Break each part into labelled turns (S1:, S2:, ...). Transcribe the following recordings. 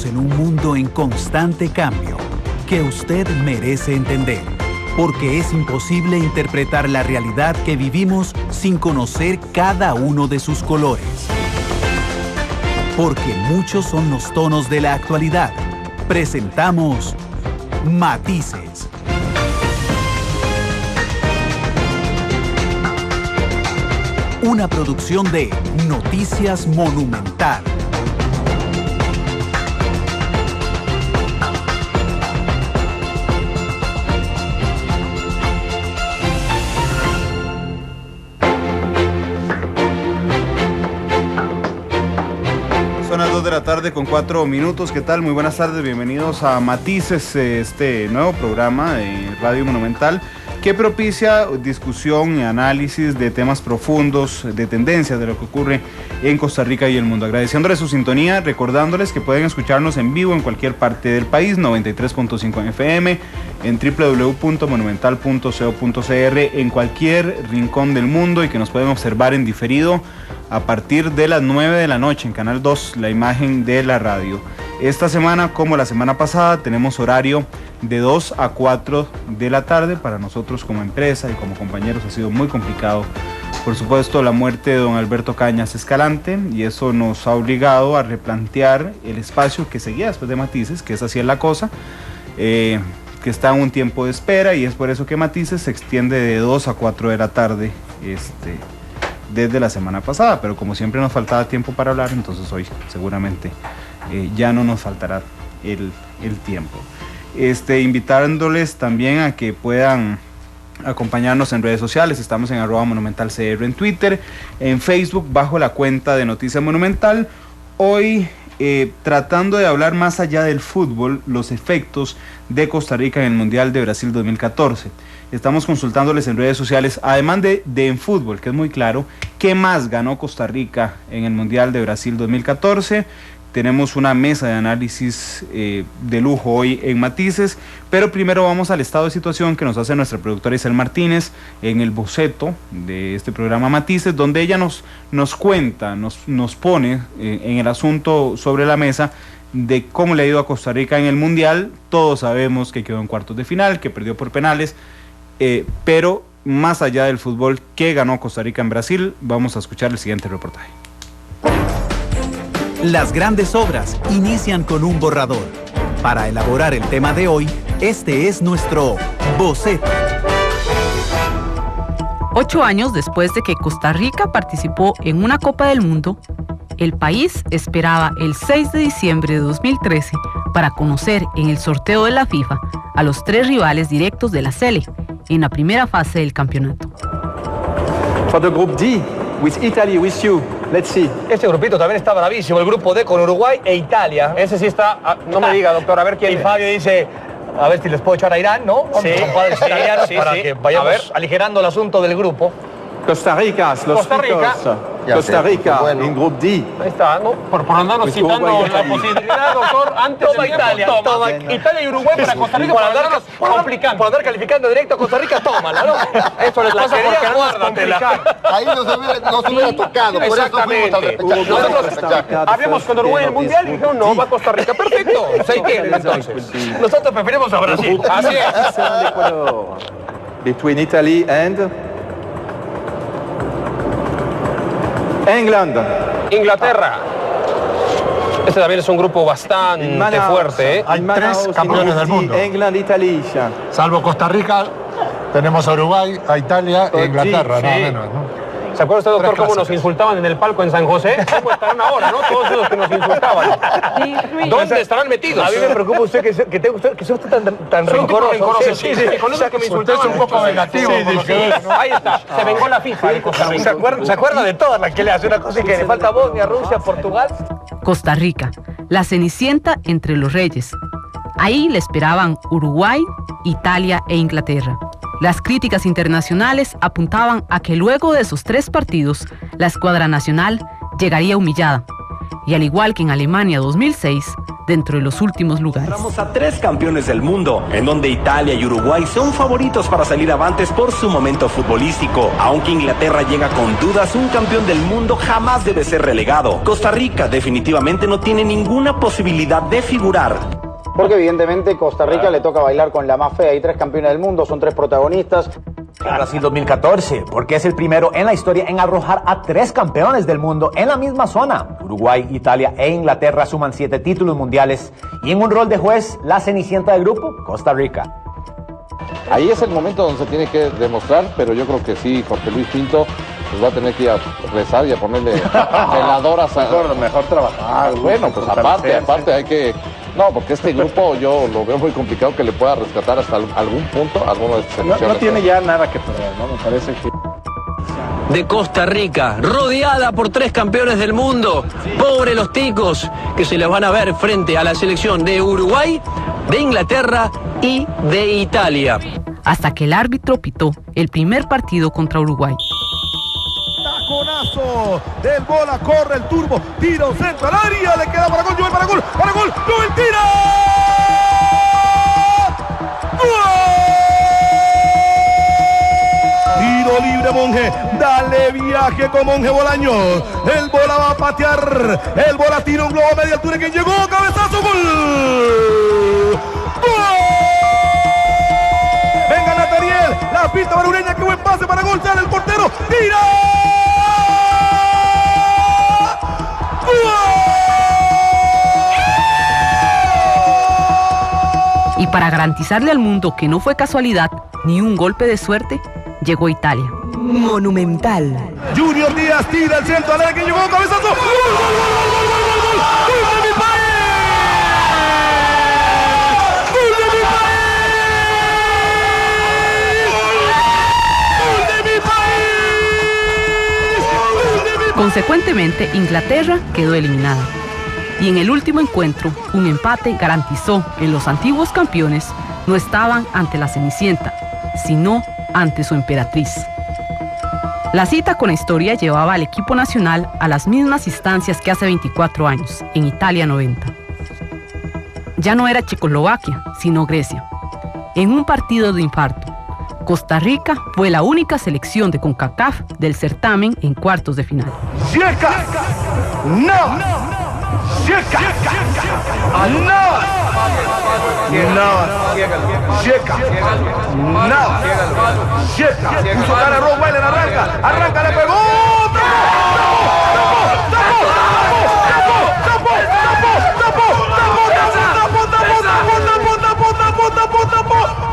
S1: Vivimos en un mundo en constante cambio que usted merece entender, porque es imposible interpretar la realidad que vivimos sin conocer cada uno de sus colores. Porque muchos son los tonos de la actualidad. Presentamos Matices. Una producción de Noticias Monumental.
S2: Son las 2 de la tarde con 4 minutos. ¿Qué tal? Muy buenas tardes, bienvenidos a Matices, este nuevo programa de Radio Monumental que propicia discusión y análisis de temas profundos, de tendencias de lo que ocurre en Costa Rica y el mundo. Agradeciéndoles su sintonía, recordándoles que pueden escucharnos en vivo en cualquier parte del país, 93.5 en FM, en www.monumental.co.cr, en cualquier rincón del mundo, y que nos pueden observar en diferido a partir de las 9 de la noche en Canal 2, la imagen de la radio. Esta semana, como la semana pasada, tenemos horario de 2 a 4 de la tarde. Para nosotros como empresa y como compañeros ha sido muy complicado, por supuesto, la muerte de don Alberto Cañas Escalante, y eso nos ha obligado a replantear el espacio que seguía después de Matices, que es Así es la Cosa, que está en un tiempo de espera, y es por eso que Matices se extiende de 2 a 4 de la tarde desde la semana pasada, pero como siempre nos faltaba tiempo para hablar, entonces hoy seguramente ya no nos faltará el tiempo. Invitándoles también a que puedan acompañarnos en redes sociales. Estamos en @monumentalcr en Twitter, en Facebook bajo la cuenta de Noticias Monumental. Hoy tratando de hablar más allá del fútbol, los efectos de Costa Rica en el Mundial de Brasil 2014. Estamos consultándoles en redes sociales, además de en fútbol, que es muy claro, ¿qué más ganó Costa Rica en el Mundial de Brasil 2014? Tenemos una mesa de análisis de lujo hoy en Matices, pero primero vamos al estado de situación que nos hace nuestra productora Isel Martínez en el boceto de este programa Matices, donde ella nos cuenta, nos pone en el asunto sobre la mesa de cómo le ha ido a Costa Rica en el Mundial. Todos sabemos que quedó en cuartos de final, que perdió por penales, pero más allá del fútbol, ¿qué ganó Costa Rica en Brasil? Vamos a escuchar el siguiente reportaje.
S1: Las grandes obras inician con un borrador. Para elaborar el tema de hoy, este es nuestro boceto.
S3: 8 años después de que Costa Rica participó en una Copa del Mundo, el país esperaba el 6 de diciembre de 2013 para conocer en el sorteo de la FIFA a los 3 rivales directos de la Sele en la primera fase del campeonato.
S4: For the Group D, with Italy, with you. Let's see.
S5: Este grupito también está bravísimo, el grupo D con Uruguay e Italia. Ese sí está, no me diga, doctor, a ver quién. Y Fabio dice, a ver si les puedo echar a Irán, ¿no?
S4: Sí,
S5: compadres italianos,
S4: sí,
S5: para
S4: sí.
S5: que vayamos aligerando el asunto del grupo.
S4: Costa Rica, los
S5: Costa Rica.
S4: Costa Rica,
S5: Bueno.
S4: en Group D.
S5: Ahí está, ¿no?
S6: Por andarnos
S4: Pues
S6: quitando
S4: Uruguay,
S6: la
S4: Italia.
S6: posibilidad, doctor, antes
S5: Toma
S6: del tiempo,
S5: Italia, toma
S6: Italia y Uruguay para Costa Rica,
S5: por
S6: por
S5: andar,
S6: andarnos complicando.
S5: por andar calificando directo a Costa Rica, tómala, ¿no? Eso les
S6: La
S5: pasa
S6: quería
S5: por querernos
S6: guárdatela.
S5: complicar.
S7: Ahí no se hubiera tocado, por eso fuimos al
S5: Exactamente.
S7: repechaje.
S5: Nosotros hablamos con Uruguay en el Mundial y dijeron, no, va a Costa Rica, perfecto. Se entiende, entonces. Nosotros preferimos a Brasil. Así es.
S4: Between Italy and England.
S5: Inglaterra. Este también es un grupo bastante fuerte, ¿eh?
S6: Hay 3 campeones del mundo.
S4: England, Italy.
S6: Salvo Costa Rica, tenemos a Uruguay, a Italia e Inglaterra,
S4: Sí.
S6: nada menos, ¿no?
S5: ¿Se acuerda usted, doctor,
S6: Tres
S5: cómo nos
S6: clásicos.
S5: insultaban en el palco en San José? ¿Cómo estarán ahora, no? Todos esos que nos insultaban. ¿Dónde estarán metidos? A mí me preocupa usted que sea usted tan rencoroso. Sí, con eso que me
S6: Usted
S5: insultaban.
S6: es un poco vengativo, por lo que veo, ¿no?
S5: Ahí está, se vengó la FIFA de Costa Rica. ¿Se acuerda de todas las que le hace una cosa y que le falta a Bosnia, Rusia, Portugal?
S3: Costa Rica, la cenicienta entre los reyes. Ahí le esperaban Uruguay, Italia e Inglaterra. Las críticas internacionales apuntaban a que luego de esos 3 partidos, la escuadra nacional llegaría humillada. Y al igual que en Alemania 2006, dentro de los últimos lugares.
S8: Vamos a 3 campeones del mundo, en donde Italia y Uruguay son favoritos para salir avantes por su momento futbolístico. Aunque Inglaterra llega con dudas, un campeón del mundo jamás debe ser relegado. Costa Rica definitivamente no tiene ninguna posibilidad de figurar.
S9: Porque evidentemente Costa Rica le toca bailar con la más fea. Hay 3 campeones del mundo, son 3 protagonistas.
S10: Brasil 2014, porque es el primero en la historia en arrojar a 3 campeones del mundo en la misma zona. Uruguay, Italia e Inglaterra suman 7 títulos mundiales y en un rol de juez, la cenicienta del grupo, Costa Rica.
S11: Ahí es el momento donde se tiene que demostrar, pero yo creo que sí, Jorge Luis Pinto pues va a tener que ir a rezar y a ponerle veladoras a...
S12: mejor trabajar.
S11: Bueno, pues aparte hay que... No, porque este grupo yo lo veo muy complicado que le pueda rescatar hasta algún punto alguno de estos selecciones.
S12: No tiene ya nada que perder, ¿no? Me parece que...
S13: De Costa Rica, rodeada por 3 campeones del mundo. Pobre los ticos, que se les van a ver frente a la selección de Uruguay, de Inglaterra y de Italia.
S3: Hasta que el árbitro pitó el primer partido contra Uruguay.
S14: Taconazo del bola, corre el turbo, tira un centro al área, le queda para gol, Joel para gol, Joel tira. ¡Gol! Tiro libre Monje, dale viaje con Monje Bolaños, el bola va a patear, el bola tira un globo a media altura, quien llegó, cabezazo, gol. Venga Natariel, la pista barureña, qué buen pase para gol, sale el portero, tira.
S3: Y para garantizarle al mundo que no fue casualidad ni un golpe de suerte, llegó Italia.
S15: Monumental.
S14: Junior Díaz tira el centro, a la que llegó, cabezazo. ¡Gol, gol, gol, gol, gol, gol, gol! ¡Gol de mi país! ¡Gol de mi país! ¡Gol de mi país!
S3: Consecuentemente, Inglaterra quedó eliminada. Y en el último encuentro, un empate garantizó que los antiguos campeones no estaban ante la Cenicienta, sino ante su emperatriz. La cita con la historia llevaba al equipo nacional a las mismas instancias que hace 24 años, en Italia 90. Ya no era Checoslovaquia, sino Grecia. En un partido de infarto, Costa Rica fue la única selección de CONCACAF del certamen en cuartos de final.
S14: ¡Checa! ¡No! ¡Checa! ¡Navas! ¡Checa! ¡Navas! ¡Checa! Puso cara Rottweiler, arranca, le pegó.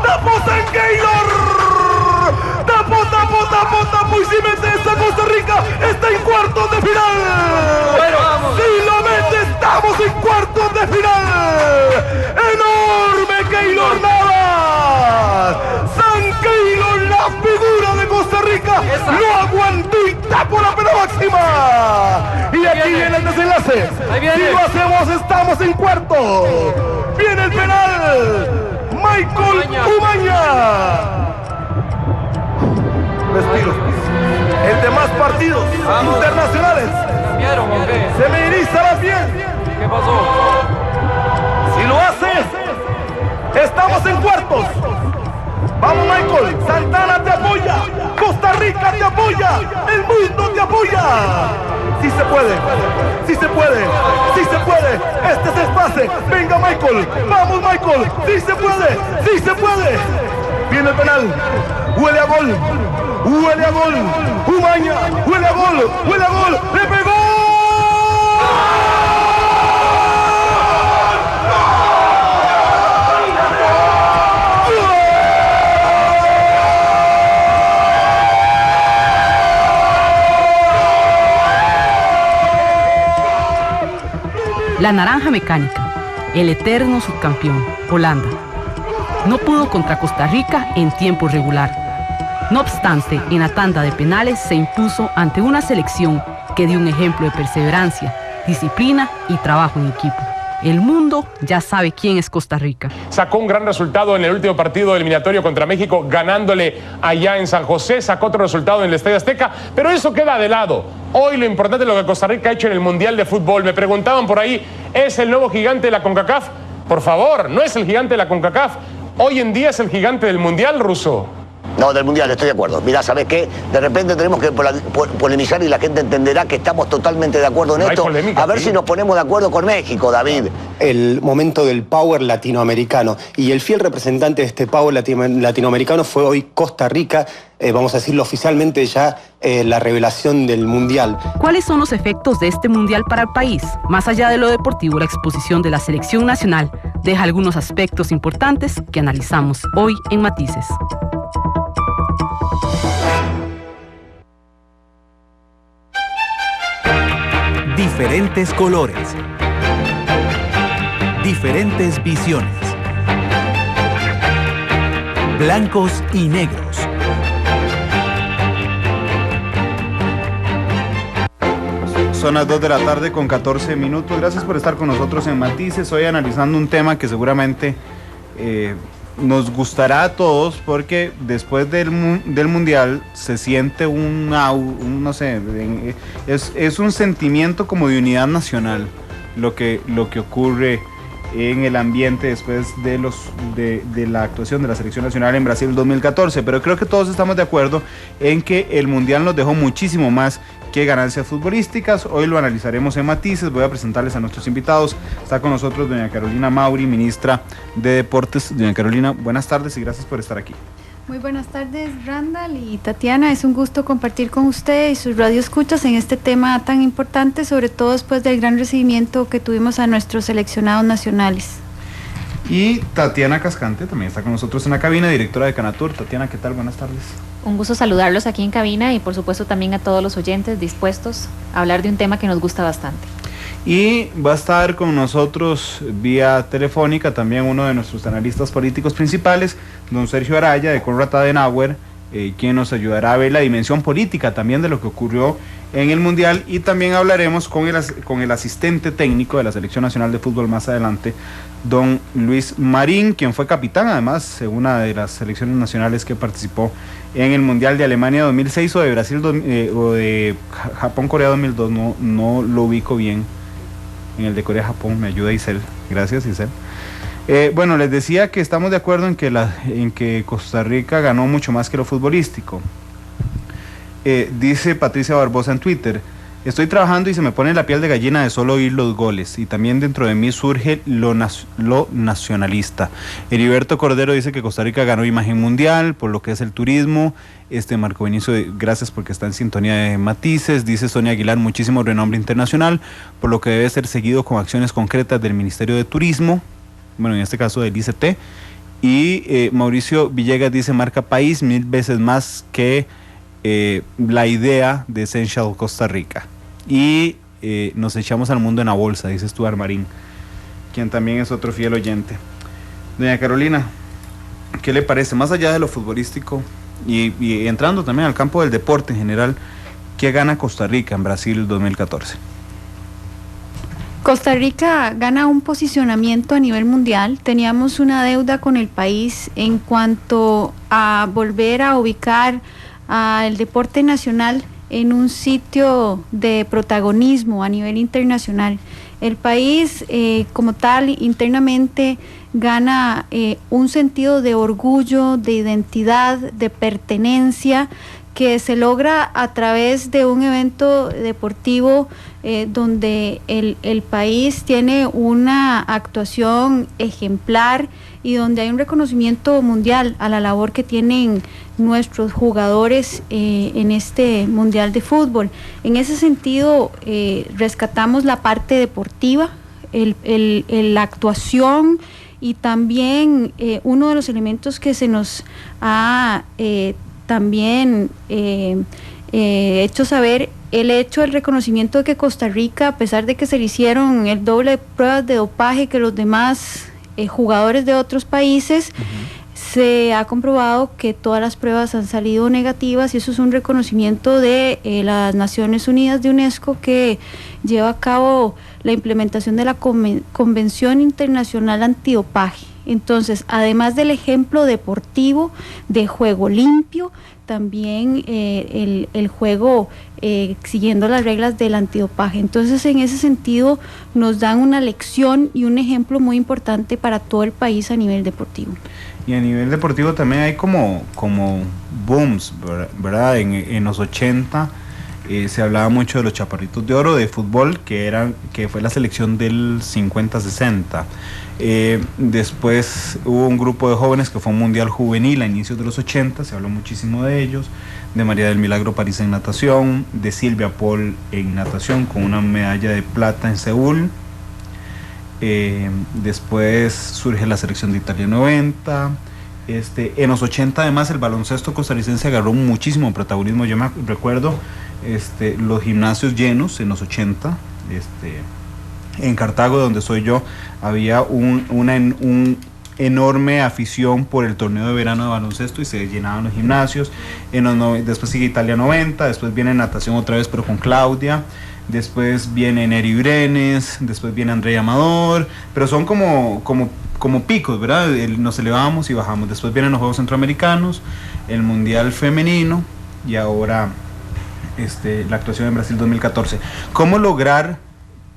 S14: ¡Tapó San Keylor! ¡Tapó! Y si mete esta Costa Rica, está en cuartos de final. Si lo mete, estamos en cuartos de final. ¡Enorme Keylor Navas! San Keylor, la figura de Costa Rica, lo aguantó y tapó la pena máxima. Y aquí viene el desenlace. Si lo hacemos, estamos en cuarto. Viene el penal. Michael Umaña. Respiro. El de más partidos internacionales. Se me eriza la piel.
S5: ¿Qué pasó?
S14: Si lo hace, estamos en cuartos. Vamos Michael, Santana te apoya, Costa Rica te apoya, el mundo te apoya. Sí se puede, sí se puede, sí se puede. Este es el pase. Venga Michael, vamos Michael, sí se puede, sí se puede. Viene el penal, huele a gol. Huele a gol, Umaña, huele a gol, le pegó.
S3: La naranja mecánica, el eterno subcampeón, Holanda, no pudo contra Costa Rica en tiempo regular. No obstante, en la tanda de penales se impuso ante una selección que dio un ejemplo de perseverancia, disciplina y trabajo en equipo. el mundo ya sabe quién es Costa Rica.
S16: Sacó un gran resultado en el último partido eliminatorio contra México, ganándole allá en San José. Sacó otro resultado en el Estadio Azteca, pero eso queda de lado. Hoy lo importante es lo que Costa Rica ha hecho en el Mundial de Fútbol. Me preguntaban por ahí, ¿es el nuevo gigante de la CONCACAF? Por favor, no es el gigante de la CONCACAF. Hoy en día es el gigante del Mundial, Russo.
S17: No, del Mundial, estoy de acuerdo. Mirá, ¿sabés qué? De repente tenemos que polemizar y la gente entenderá que estamos totalmente de acuerdo en esto. A ver si nos ponemos de acuerdo con México, David.
S18: El momento del power latinoamericano. Y el fiel representante de este power latinoamericano fue hoy Costa Rica, vamos a decirlo oficialmente ya, la revelación del Mundial.
S3: ¿Cuáles son los efectos de este Mundial para el país? Más allá de lo deportivo, la exposición de la selección nacional deja algunos aspectos importantes que analizamos hoy en Matices.
S1: Diferentes colores, diferentes visiones, blancos y negros.
S2: Son las 2 de la tarde con 14 minutos. Gracias por estar con nosotros en Matices. Hoy analizando un tema que seguramente nos gustará a todos, porque después del Mundial se siente no sé, es un sentimiento como de unidad nacional lo que ocurre en el ambiente después de la actuación de la selección nacional en Brasil 2014, pero creo que todos estamos de acuerdo en que el Mundial nos dejó muchísimo más que ganancias futbolísticas. Hoy lo analizaremos en Matices. Voy a presentarles a nuestros invitados. Está con nosotros doña Carolina Mauri, ministra de Deportes. Doña Carolina, buenas tardes y gracias por estar aquí.
S19: Muy buenas tardes, Randall y Tatiana. Es un gusto compartir con ustedes y sus radioescuchas en este tema tan importante, sobre todo después del gran recibimiento que tuvimos a nuestros seleccionados nacionales.
S2: Y Tatiana Cascante también está con nosotros en la cabina, directora de Canatur. Tatiana, ¿qué tal? Buenas tardes.
S20: Un gusto saludarlos aquí en cabina y por supuesto también a todos los oyentes dispuestos a hablar de un tema que nos gusta bastante.
S2: Y va a estar con nosotros vía telefónica también uno de nuestros analistas políticos principales, don Sergio Araya de Konrad Adenauer, quien nos ayudará a ver la dimensión política también de lo que ocurrió en el Mundial, y también hablaremos con el asistente técnico de la Selección Nacional de Fútbol más adelante, don Luis Marín, quien fue capitán además de una de las selecciones nacionales que participó en el Mundial de Alemania 2006 o de Brasil o de Japón-Corea 2002, no lo ubico bien. En el de Corea-Japón me ayuda Isel. Gracias, Isel. Bueno, les decía que estamos de acuerdo en que Costa Rica ganó mucho más que lo futbolístico. Dice Patricia Barbosa en Twitter: estoy trabajando y se me pone la piel de gallina de solo oír los goles, y también dentro de mí surge lo nacionalista. Heriberto Cordero dice que Costa Rica ganó imagen mundial por lo que es el turismo. Marco Benicio, gracias porque está en sintonía de Matices. Dice Sonia Aguilar: muchísimo renombre internacional, por lo que debe ser seguido con acciones concretas del Ministerio de Turismo, bueno, en este caso del ICT. Y Mauricio Villegas dice: marca país 1000 veces más que la idea de Essential Costa Rica. Y nos echamos al mundo en la bolsa, dice Stuart Marín, quien también es otro fiel oyente. Doña Carolina, ¿qué le parece? Más allá de lo futbolístico y entrando también al campo del deporte en general, ¿qué gana Costa Rica en Brasil 2014?
S19: Costa Rica gana un posicionamiento a nivel mundial. Teníamos una deuda con el país en cuanto a volver a ubicar al deporte nacional en un sitio de protagonismo a nivel internacional. El país como tal internamente gana un sentido de orgullo, de identidad, de pertenencia, que se logra a través de un evento deportivo donde el país tiene una actuación ejemplar y donde hay un reconocimiento mundial a la labor que tienen nuestros jugadores en este Mundial de Fútbol. En ese sentido, rescatamos la parte deportiva, la actuación, y también uno de los elementos que se nos ha también hecho saber, el hecho del reconocimiento de que Costa Rica, a pesar de que se le hicieron el doble de pruebas de dopaje que los demás jugadores de otros países, se ha comprobado que todas las pruebas han salido negativas y eso es un reconocimiento de las Naciones Unidas de UNESCO, que lleva a cabo la implementación de la Convención Internacional Antidopaje. Entonces, además del ejemplo deportivo de juego limpio, también el juego siguiendo las reglas del antidopaje. Entonces, en ese sentido, nos dan una lección y un ejemplo muy importante para todo el país a nivel deportivo.
S2: Y a nivel deportivo también hay como booms, ¿verdad? En los 80 se hablaba mucho de los Chaparritos de Oro de fútbol, que fue la selección del 50-60. Después hubo un grupo de jóvenes que fue un mundial juvenil a inicios de los 80, se habló muchísimo de ellos, de María del Milagro París en natación, de Silvia Paul en natación con una medalla de plata en Seúl. Después surge la selección de Italia 90. En los 80 además el baloncesto costarricense agarró muchísimo protagonismo. Yo me recuerdo los gimnasios llenos en los 80. En Cartago, donde soy yo, había una enorme afición por el torneo de verano de baloncesto y se llenaban los gimnasios. Después sigue Italia 90, después viene natación otra vez pero con Claudia, después viene Neri Brenes, después viene Andrea Amador, pero son como picos, ¿verdad? Nos elevamos y bajamos. Después vienen los Juegos Centroamericanos, el Mundial Femenino y ahora la actuación en Brasil 2014. ¿Cómo lograr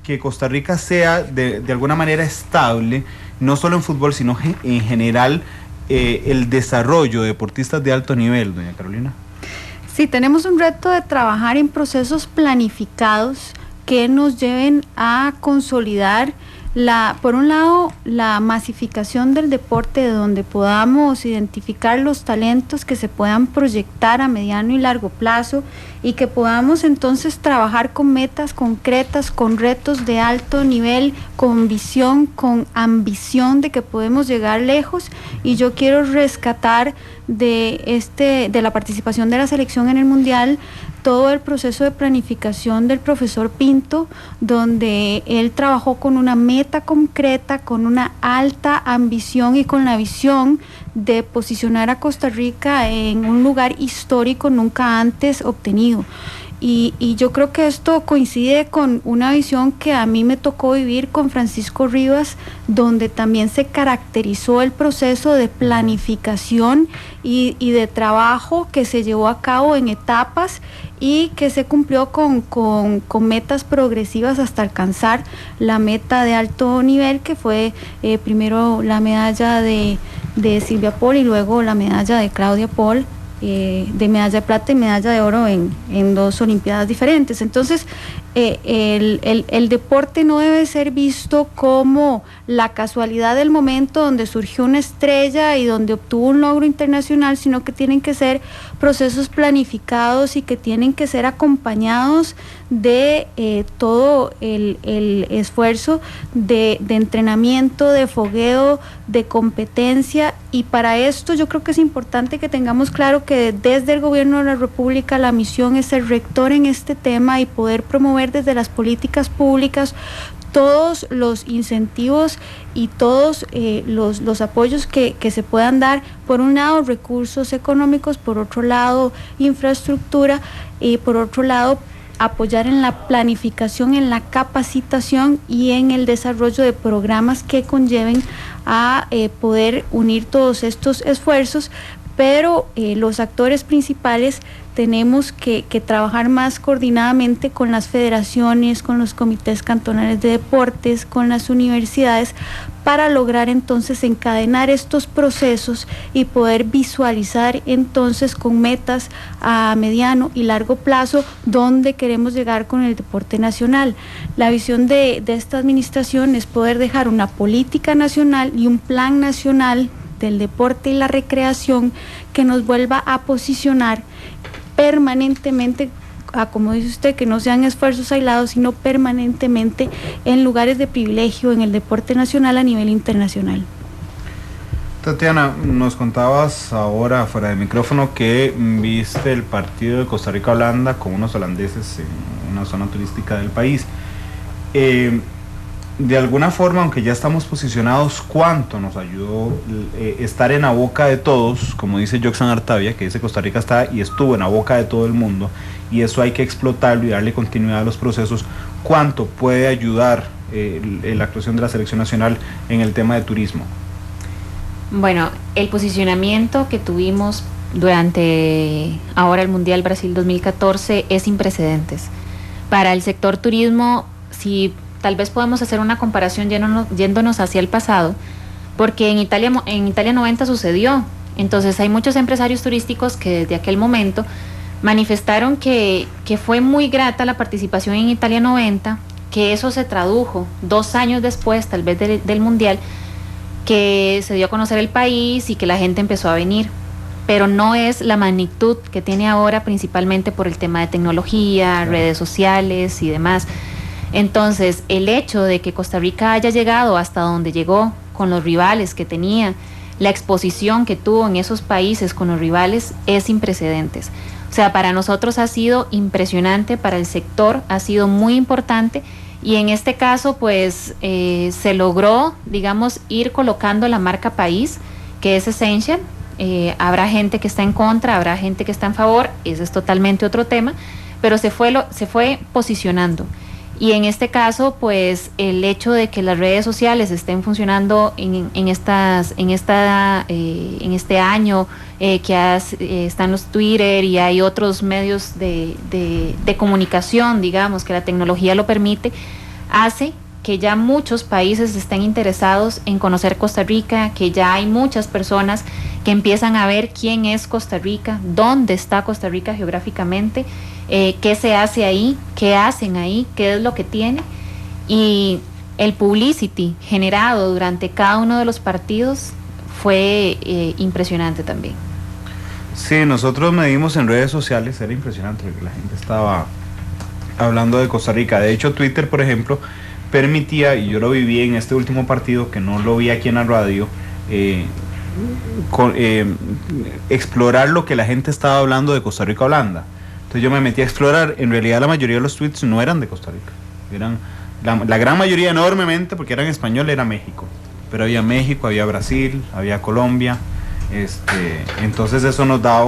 S2: que Costa Rica sea de alguna manera estable, no solo en fútbol, sino en general, el desarrollo de deportistas de alto nivel, doña Carolina?
S19: Sí, tenemos un reto de trabajar en procesos planificados que nos lleven a consolidar por un lado, la masificación del deporte, donde podamos identificar los talentos que se puedan proyectar a mediano y largo plazo y que podamos entonces trabajar con metas concretas, con retos de alto nivel, con visión, con ambición de que podemos llegar lejos. Y yo quiero rescatar de la participación de la selección en el Mundial todo el proceso de planificación del profesor Pinto, donde él trabajó con una meta concreta, con una alta ambición y con la visión de posicionar a Costa Rica en un lugar histórico nunca antes obtenido. Y yo creo que esto coincide con una visión que a mí me tocó vivir con Francisco Rivas, donde también se caracterizó el proceso de planificación y de trabajo que se llevó a cabo en etapas y que se cumplió con metas progresivas hasta alcanzar la meta de alto nivel, que fue primero la medalla de Silvia Paul y luego la medalla de Claudia Paul, de medalla de plata y medalla de oro en dos olimpiadas diferentes. Entonces, el deporte no debe ser visto como la casualidad del momento donde surgió una estrella y donde obtuvo un logro internacional, sino que tienen que ser procesos planificados y que tienen que ser acompañados de todo el esfuerzo de entrenamiento, de fogueo, de competencia. Y para esto yo creo que es importante que tengamos claro que desde el Gobierno de la República la misión es ser rector en este tema y poder promover desde las políticas públicas todos los incentivos y todos los apoyos que se puedan dar. Por un lado, recursos económicos, por otro lado, infraestructura, y por otro lado, apoyar en la planificación, en la capacitación y en el desarrollo de programas que conlleven a poder unir todos estos esfuerzos. Pero los actores principales tenemos que trabajar más coordinadamente con las federaciones, con los comités cantonales de deportes, con las universidades, para lograr entonces encadenar estos procesos y poder visualizar entonces con metas a mediano y largo plazo dónde queremos llegar con el deporte nacional. La visión de esta administración es poder dejar una política nacional y un plan nacional del deporte y la recreación que nos vuelva a posicionar permanentemente, como dice usted, que no sean esfuerzos aislados, sino permanentemente en lugares de privilegio en el deporte nacional a nivel internacional.
S2: Tatiana, nos contabas ahora fuera de micrófono que viste el partido de Costa Rica-Holanda con unos holandeses en una zona turística del país. de alguna forma, aunque ya estamos posicionados, ¿cuánto nos ayudó estar en la boca de todos? Como dice Joxan Artavia, que dice Costa Rica está y estuvo en la boca de todo el mundo, y eso hay que explotarlo y darle continuidad a los procesos. ¿Cuánto puede ayudar la actuación de la selección nacional en el tema de turismo?
S20: Bueno, el posicionamiento que tuvimos durante ahora el Mundial Brasil 2014 es sin precedentes. Para el sector turismo, si tal vez podemos hacer una comparación yéndonos hacia el pasado, porque en Italia 90 sucedió. Entonces hay muchos empresarios turísticos que desde aquel momento manifestaron que fue muy grata la participación en Italia 90, que eso se tradujo 2 años después, tal vez del Mundial, que se dio a conocer el país y que la gente empezó a venir. Pero no es la magnitud que tiene ahora, principalmente por el tema de tecnología, redes sociales y demás. Entonces, el hecho de que Costa Rica haya llegado hasta donde llegó, con los rivales que tenía, la exposición que tuvo en esos países con los rivales, es sin precedentes. O sea, para nosotros ha sido impresionante, para el sector ha sido muy importante, y en este caso, pues, se logró, digamos, ir colocando la marca país, que es Essential. Habrá gente que está en contra, habrá gente que está en favor, ese es totalmente otro tema, pero se fue posicionando. Y en este caso, pues, el hecho de que las redes sociales estén funcionando en este año, están los Twitter y hay otros medios de comunicación, digamos, que la tecnología lo permite, hace que ya muchos países estén interesados en conocer Costa Rica, que ya hay muchas personas que empiezan a ver quién es Costa Rica, dónde está Costa Rica geográficamente, qué se hace ahí, qué hacen ahí, qué es lo que tiene, y el publicity generado durante cada uno de los partidos fue impresionante también.
S2: Sí, nosotros medimos en redes sociales, era impresionante porque la gente estaba hablando de Costa Rica. De hecho, Twitter, por ejemplo, permitía, y yo lo viví en este último partido, que no lo vi aquí en la radio, explorar lo que la gente estaba hablando de Costa Rica-Holanda. Entonces yo me metí a explorar. En realidad la mayoría de los tweets no eran de Costa Rica, eran la gran mayoría, enormemente, porque eran en español, era México, pero había México, había Brasil, había Colombia. Entonces eso nos da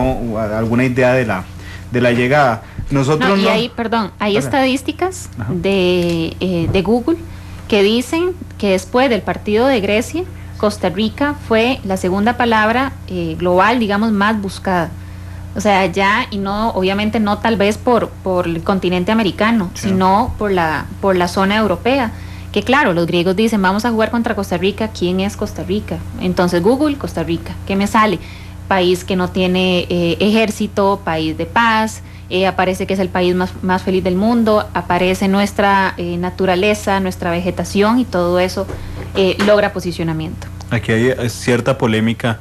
S2: alguna idea de la llegada. Nosotros
S20: hay estadísticas de Google que dicen que después del partido de Grecia, Costa Rica fue la segunda palabra global, digamos, más buscada. O sea, ya, y no, obviamente no tal vez por el continente americano, sí, sino por la zona europea. Que claro, los griegos dicen, vamos a jugar contra Costa Rica, ¿quién es Costa Rica? Entonces Google, Costa Rica, ¿qué me sale? País que no tiene ejército, país de paz, aparece que es el país más feliz del mundo, aparece nuestra naturaleza, nuestra vegetación, y todo eso logra posicionamiento.
S2: Aquí hay cierta polémica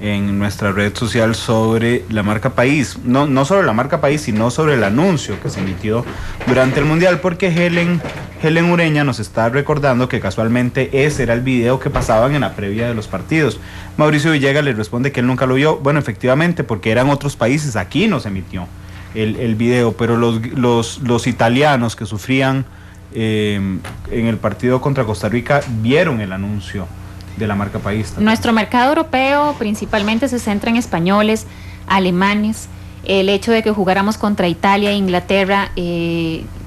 S2: en nuestra red social sobre la marca país, no sobre la marca país, sino sobre el anuncio que se emitió durante el Mundial, porque Helen Ureña nos está recordando que casualmente ese era el video que pasaban en la previa de los partidos. Mauricio Villegas le responde que él nunca lo vio. Bueno, efectivamente, porque eran otros países, aquí no se emitió el video, pero los italianos que sufrían en el partido contra Costa Rica vieron el anuncio de la marca país también.
S20: Nuestro mercado europeo principalmente se centra en españoles, alemanes. El hecho de que jugáramos contra Italia e Inglaterra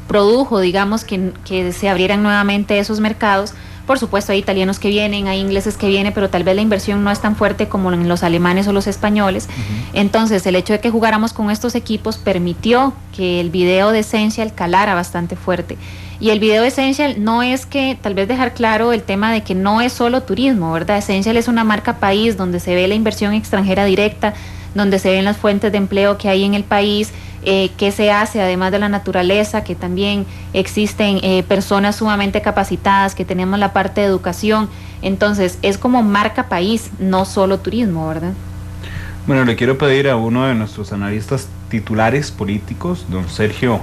S20: produjo, digamos, que se abrieran nuevamente esos mercados. Por supuesto hay italianos que vienen, hay ingleses que vienen, pero tal vez la inversión no es tan fuerte como en los alemanes o los españoles. Entonces el hecho de que jugáramos con estos equipos permitió que el video de Essential calara bastante fuerte. Y el video Essential no es que, tal vez dejar claro el tema de que no es solo turismo, ¿verdad? Essential es una marca país donde se ve la inversión extranjera directa, donde se ven las fuentes de empleo que hay en el país, qué se hace además de la naturaleza, que también existen personas sumamente capacitadas, que tenemos la parte de educación. Entonces es como marca país, no solo turismo, ¿verdad?
S2: Bueno, le quiero pedir a uno de nuestros analistas titulares políticos, don Sergio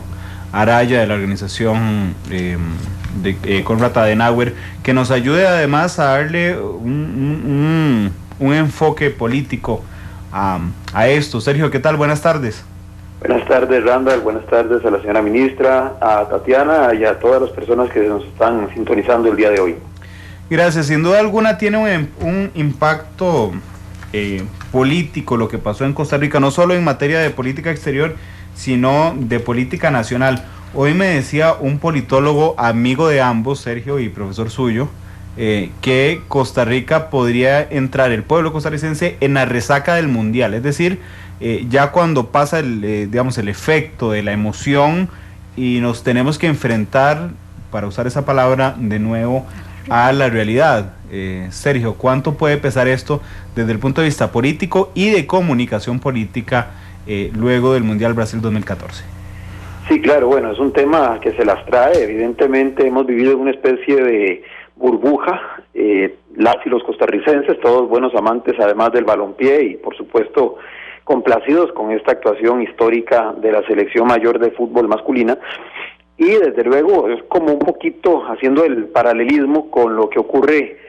S2: Araya, de la organización de Konrad Adenauer, que nos ayude además a darle un enfoque político a esto. Sergio, ¿qué tal? Buenas tardes.
S21: Buenas tardes, Randall. Buenas tardes a la señora ministra, a Tatiana y a todas las personas que nos están sintonizando el día de hoy.
S2: Gracias. Sin duda alguna tiene un impacto político lo que pasó en Costa Rica, no solo en materia de política exterior, sino de política nacional. Hoy me decía un politólogo amigo de ambos, Sergio y profesor suyo, que Costa Rica podría entrar, el pueblo costarricense, en la resaca del Mundial, es decir, ya cuando pasa el efecto de la emoción y nos tenemos que enfrentar, para usar esa palabra de nuevo, a la realidad. Sergio, ¿cuánto puede pesar esto desde el punto de vista político y de comunicación política luego del Mundial Brasil 2014?
S21: Sí, claro, bueno, es un tema que se las trae. Evidentemente hemos vivido en una especie de burbuja, las y los costarricenses, todos buenos amantes además del balompié y por supuesto complacidos con esta actuación histórica de la selección mayor de fútbol masculina. Y desde luego es como un poquito haciendo el paralelismo con lo que ocurre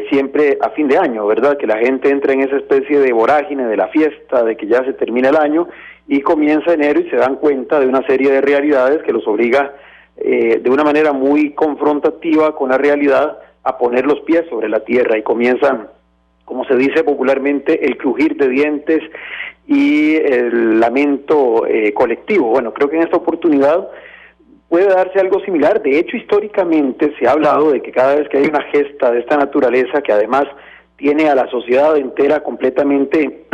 S21: siempre a fin de año, ¿verdad? Que la gente entra en esa especie de vorágine de la fiesta, de que ya se termina el año y comienza enero y se dan cuenta de una serie de realidades que los obliga de una manera muy confrontativa con la realidad a poner los pies sobre la tierra y comienzan, como se dice popularmente, el crujir de dientes y el lamento colectivo. Bueno, creo que en esta oportunidad puede darse algo similar. De hecho, históricamente se ha hablado de que cada vez que hay una gesta de esta naturaleza, que además tiene a la sociedad entera completamente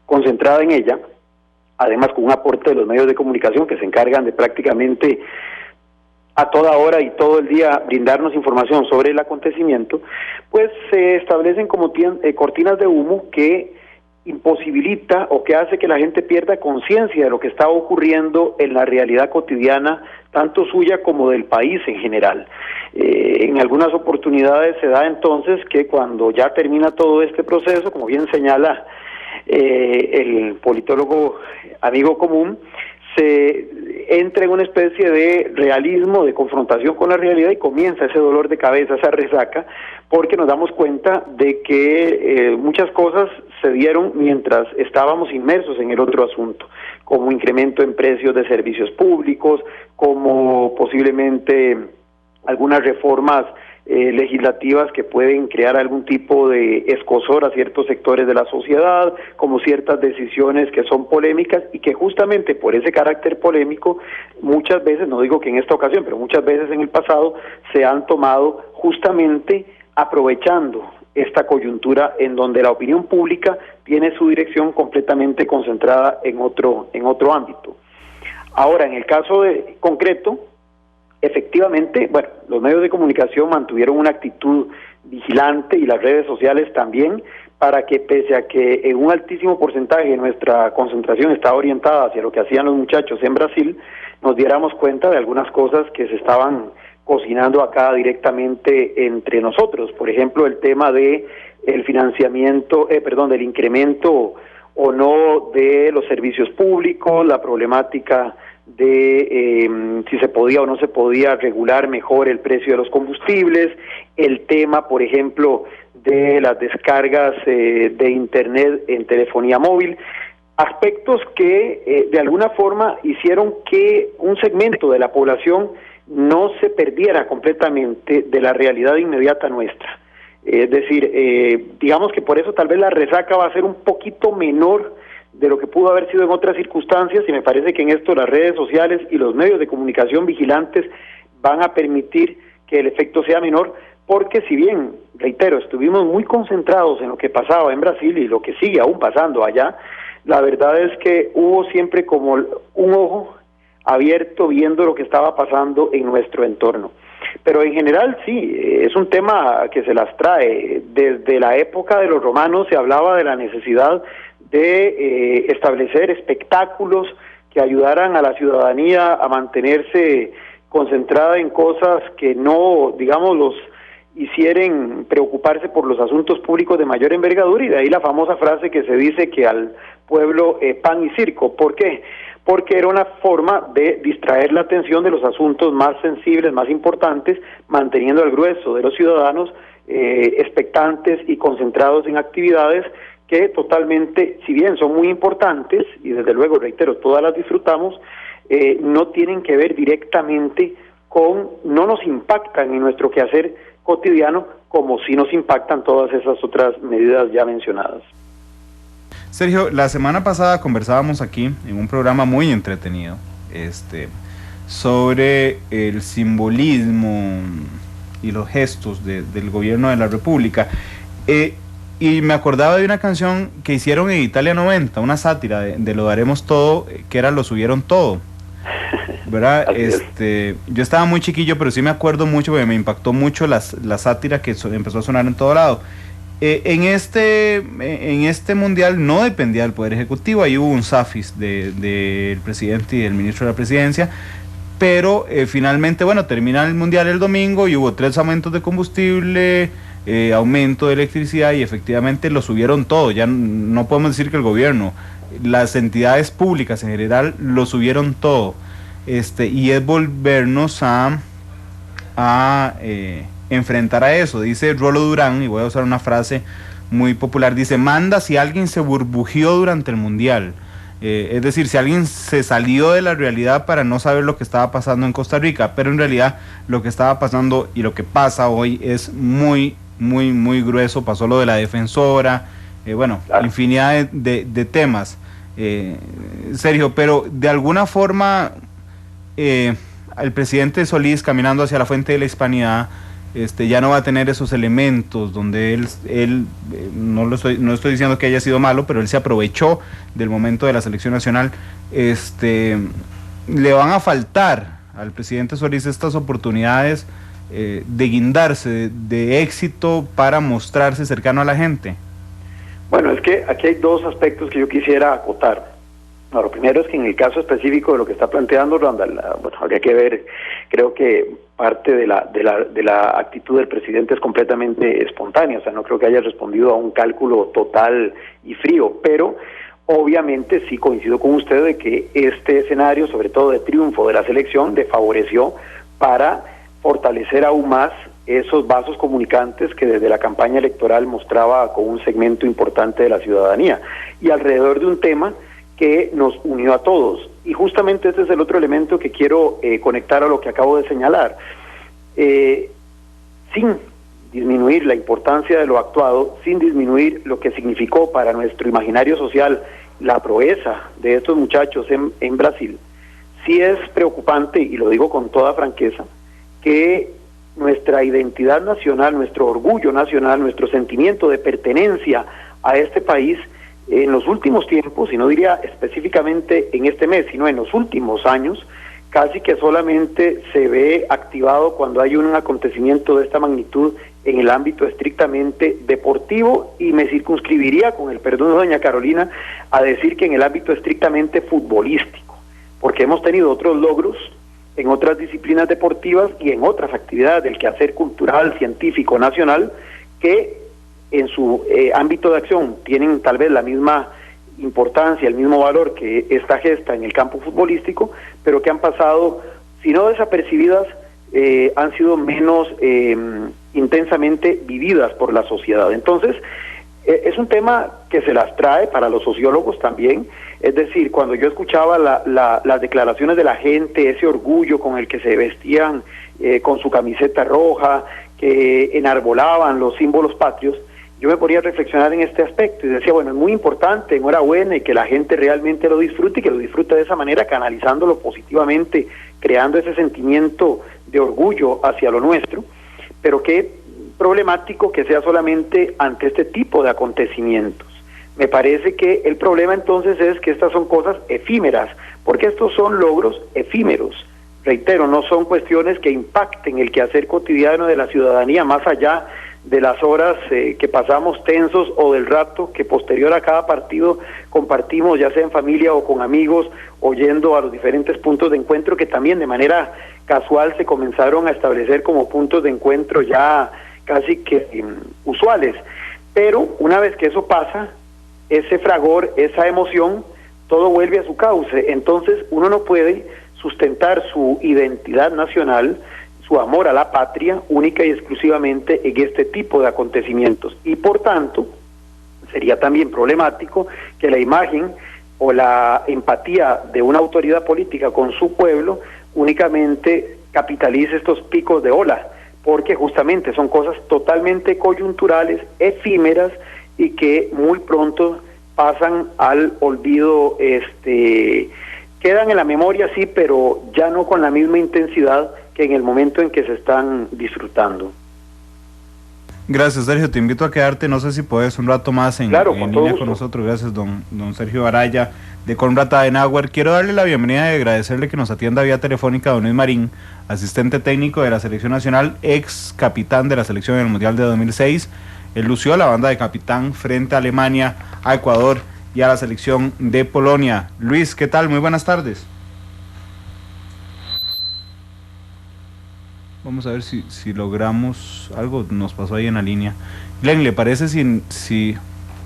S21: concentrada en ella, además con un aporte de los medios de comunicación que se encargan de prácticamente a toda hora y todo el día brindarnos información sobre el acontecimiento, pues se establecen como cortinas de humo que imposibilita o que hace que la gente pierda conciencia de lo que está ocurriendo en la realidad cotidiana, tanto suya como del país en general. En algunas oportunidades se da entonces que cuando ya termina todo este proceso, como bien señala el politólogo amigo común, se entra en una especie de realismo, de confrontación con la realidad y comienza ese dolor de cabeza, esa resaca, porque nos damos cuenta de que muchas cosas se dieron mientras estábamos inmersos en el otro asunto, como incremento en precios de servicios públicos, como posiblemente algunas reformas legislativas que pueden crear algún tipo de escozor a ciertos sectores de la sociedad, como ciertas decisiones que son polémicas y que justamente por ese carácter polémico muchas veces, no digo que en esta ocasión, pero muchas veces en el pasado se han tomado justamente aprovechando esta coyuntura en donde la opinión pública tiene su dirección completamente concentrada en otro ámbito. Ahora, en el caso concreto, efectivamente, bueno, los medios de comunicación mantuvieron una actitud vigilante y las redes sociales también, para que pese a que en un altísimo porcentaje de nuestra concentración estaba orientada hacia lo que hacían los muchachos en Brasil, nos diéramos cuenta de algunas cosas que se estaban cocinando acá directamente entre nosotros. Por ejemplo, el tema de el financiamiento, del incremento o no de los servicios públicos, la problemática de si se podía o no se podía regular mejor el precio de los combustibles, el tema, por ejemplo, de las descargas de internet en telefonía móvil, aspectos que de alguna forma hicieron que un segmento de la población no se perdiera completamente de la realidad inmediata nuestra. Es decir, digamos que por eso tal vez la resaca va a ser un poquito menor de lo que pudo haber sido en otras circunstancias, y me parece que en esto las redes sociales y los medios de comunicación vigilantes van a permitir que el efecto sea menor, porque si bien, reitero, estuvimos muy concentrados en lo que pasaba en Brasil y lo que sigue aún pasando allá, la verdad es que hubo siempre como un ojo abierto viendo lo que estaba pasando en nuestro entorno. Pero en general sí, es un tema que se las trae. Desde la época de los romanos se hablaba de la necesidad de establecer espectáculos que ayudaran a la ciudadanía a mantenerse concentrada en cosas que no, digamos, los hicieran preocuparse por los asuntos públicos de mayor envergadura, y de ahí la famosa frase que se dice que al pueblo pan y circo. ¿Por qué? Porque era una forma de distraer la atención de los asuntos más sensibles, más importantes, manteniendo al grueso de los ciudadanos expectantes y concentrados en actividades que totalmente, si bien son muy importantes, y desde luego, reitero, todas las disfrutamos, no tienen que ver directamente no nos impactan en nuestro quehacer cotidiano, como sí nos impactan todas esas otras medidas ya mencionadas.
S2: Sergio, la semana pasada conversábamos aquí en un programa muy entretenido, sobre el simbolismo y los gestos del gobierno de la República, y me acordaba de una canción que hicieron en Italia 90, una sátira de Lo Daremos Todo, que era Lo Subieron Todo, ¿verdad? Yo estaba muy chiquillo, pero sí me acuerdo mucho, porque me impactó mucho la sátira que empezó a sonar en todo lado. En este mundial no dependía del Poder Ejecutivo, ahí hubo un SAFIS del presidente y del ministro de la Presidencia, pero finalmente, bueno, termina el mundial el domingo y hubo 3 aumentos de combustible, aumento de electricidad, y efectivamente lo subieron todo. Ya no podemos decir que el gobierno, las entidades públicas en general lo subieron todo, y es volvernos a enfrentar a eso. Dice Rolo Durán, y voy a usar una frase muy popular, dice: manda si alguien se burbujeó durante el mundial. Es decir, si alguien se salió de la realidad para no saber lo que estaba pasando en Costa Rica, pero en realidad lo que estaba pasando y lo que pasa hoy es muy, muy, muy grueso. Pasó lo de la defensora, bueno, claro, infinidad de temas, Sergio, pero de alguna forma el presidente Solís, caminando hacia la fuente de la hispanidad, ya no va a tener esos elementos donde él no estoy diciendo que haya sido malo, pero él se aprovechó del momento de la selección nacional. Le van a faltar al presidente Solís estas oportunidades de guindarse de éxito para mostrarse cercano a la gente.
S21: Bueno, es que aquí hay 2 aspectos que yo quisiera acotar. No, lo primero es que en el caso específico de lo que está planteando Randall, bueno, habría que ver, creo que parte de la actitud del presidente es completamente espontánea, o sea, no creo que haya respondido a un cálculo total y frío, pero obviamente sí coincido con usted de que este escenario, sobre todo de triunfo de la selección, le favoreció para fortalecer aún más esos vasos comunicantes que desde la campaña electoral mostraba con un segmento importante de la ciudadanía, y alrededor de un tema que nos unió a todos. Y justamente este es el otro elemento que quiero conectar a lo que acabo de señalar. Sin disminuir la importancia de lo actuado, sin disminuir lo que significó para nuestro imaginario social la proeza de estos muchachos en Brasil, sí es preocupante, y lo digo con toda franqueza, que nuestra identidad nacional, nuestro orgullo nacional, nuestro sentimiento de pertenencia a este país, en los últimos tiempos, y no diría específicamente en este mes, sino en los últimos años, casi que solamente se ve activado cuando hay un acontecimiento de esta magnitud en el ámbito estrictamente deportivo, y me circunscribiría, con el perdón de doña Carolina, a decir que en el ámbito estrictamente futbolístico, porque hemos tenido otros logros en otras disciplinas deportivas y en otras actividades del quehacer cultural, científico, nacional, que en su ámbito de acción tienen tal vez la misma importancia, el mismo valor que esta gesta en el campo futbolístico, pero que han pasado, si no desapercibidas, han sido menos intensamente vividas por la sociedad. Entonces, es un tema que se las trae para los sociólogos también. Es decir, cuando yo escuchaba las declaraciones de la gente, ese orgullo con el que se vestían con su camiseta roja, que enarbolaban los símbolos patrios, yo me ponía a reflexionar en este aspecto y decía, bueno, es muy importante, enhorabuena, y que la gente realmente lo disfrute, y que lo disfrute de esa manera, canalizándolo positivamente, creando ese sentimiento de orgullo hacia lo nuestro, pero qué problemático que sea solamente ante este tipo de acontecimientos. Me parece que el problema entonces es que estas son cosas efímeras, porque estos son logros efímeros. Reitero, no son cuestiones que impacten el quehacer cotidiano de la ciudadanía más allá de las horas que pasamos tensos, o del rato que posterior a cada partido compartimos, ya sea en familia o con amigos, oyendo a los diferentes puntos de encuentro que también de manera casual se comenzaron a establecer como puntos de encuentro ya casi que usuales. Pero una vez que eso pasa, ese fragor, esa emoción, todo vuelve a su cauce. Entonces uno no puede sustentar su identidad nacional, su amor a la patria, única y exclusivamente en este tipo de acontecimientos. Y por tanto, sería también problemático que la imagen o la empatía de una autoridad política con su pueblo únicamente capitalice estos picos de ola, porque justamente son cosas totalmente coyunturales, efímeras, y que muy pronto pasan al olvido, quedan en la memoria, sí, pero ya no con la misma intensidad que en el momento en que se están disfrutando.
S2: Gracias, Sergio. Te invito a quedarte, no sé si puedes un rato más en línea con nosotros. Gracias, don Sergio Araya, de Conrad Adenauer. Quiero darle la bienvenida y agradecerle que nos atienda vía telefónica a don Luis Marín, asistente técnico de la Selección Nacional, ex capitán de la selección en el Mundial de 2006. Él lució la banda de capitán frente a Alemania, a Ecuador y a la selección de Polonia. Luis, ¿qué tal? Muy buenas tardes. Vamos a ver si logramos algo. Nos pasó ahí en la línea. Glenn, ¿le parece si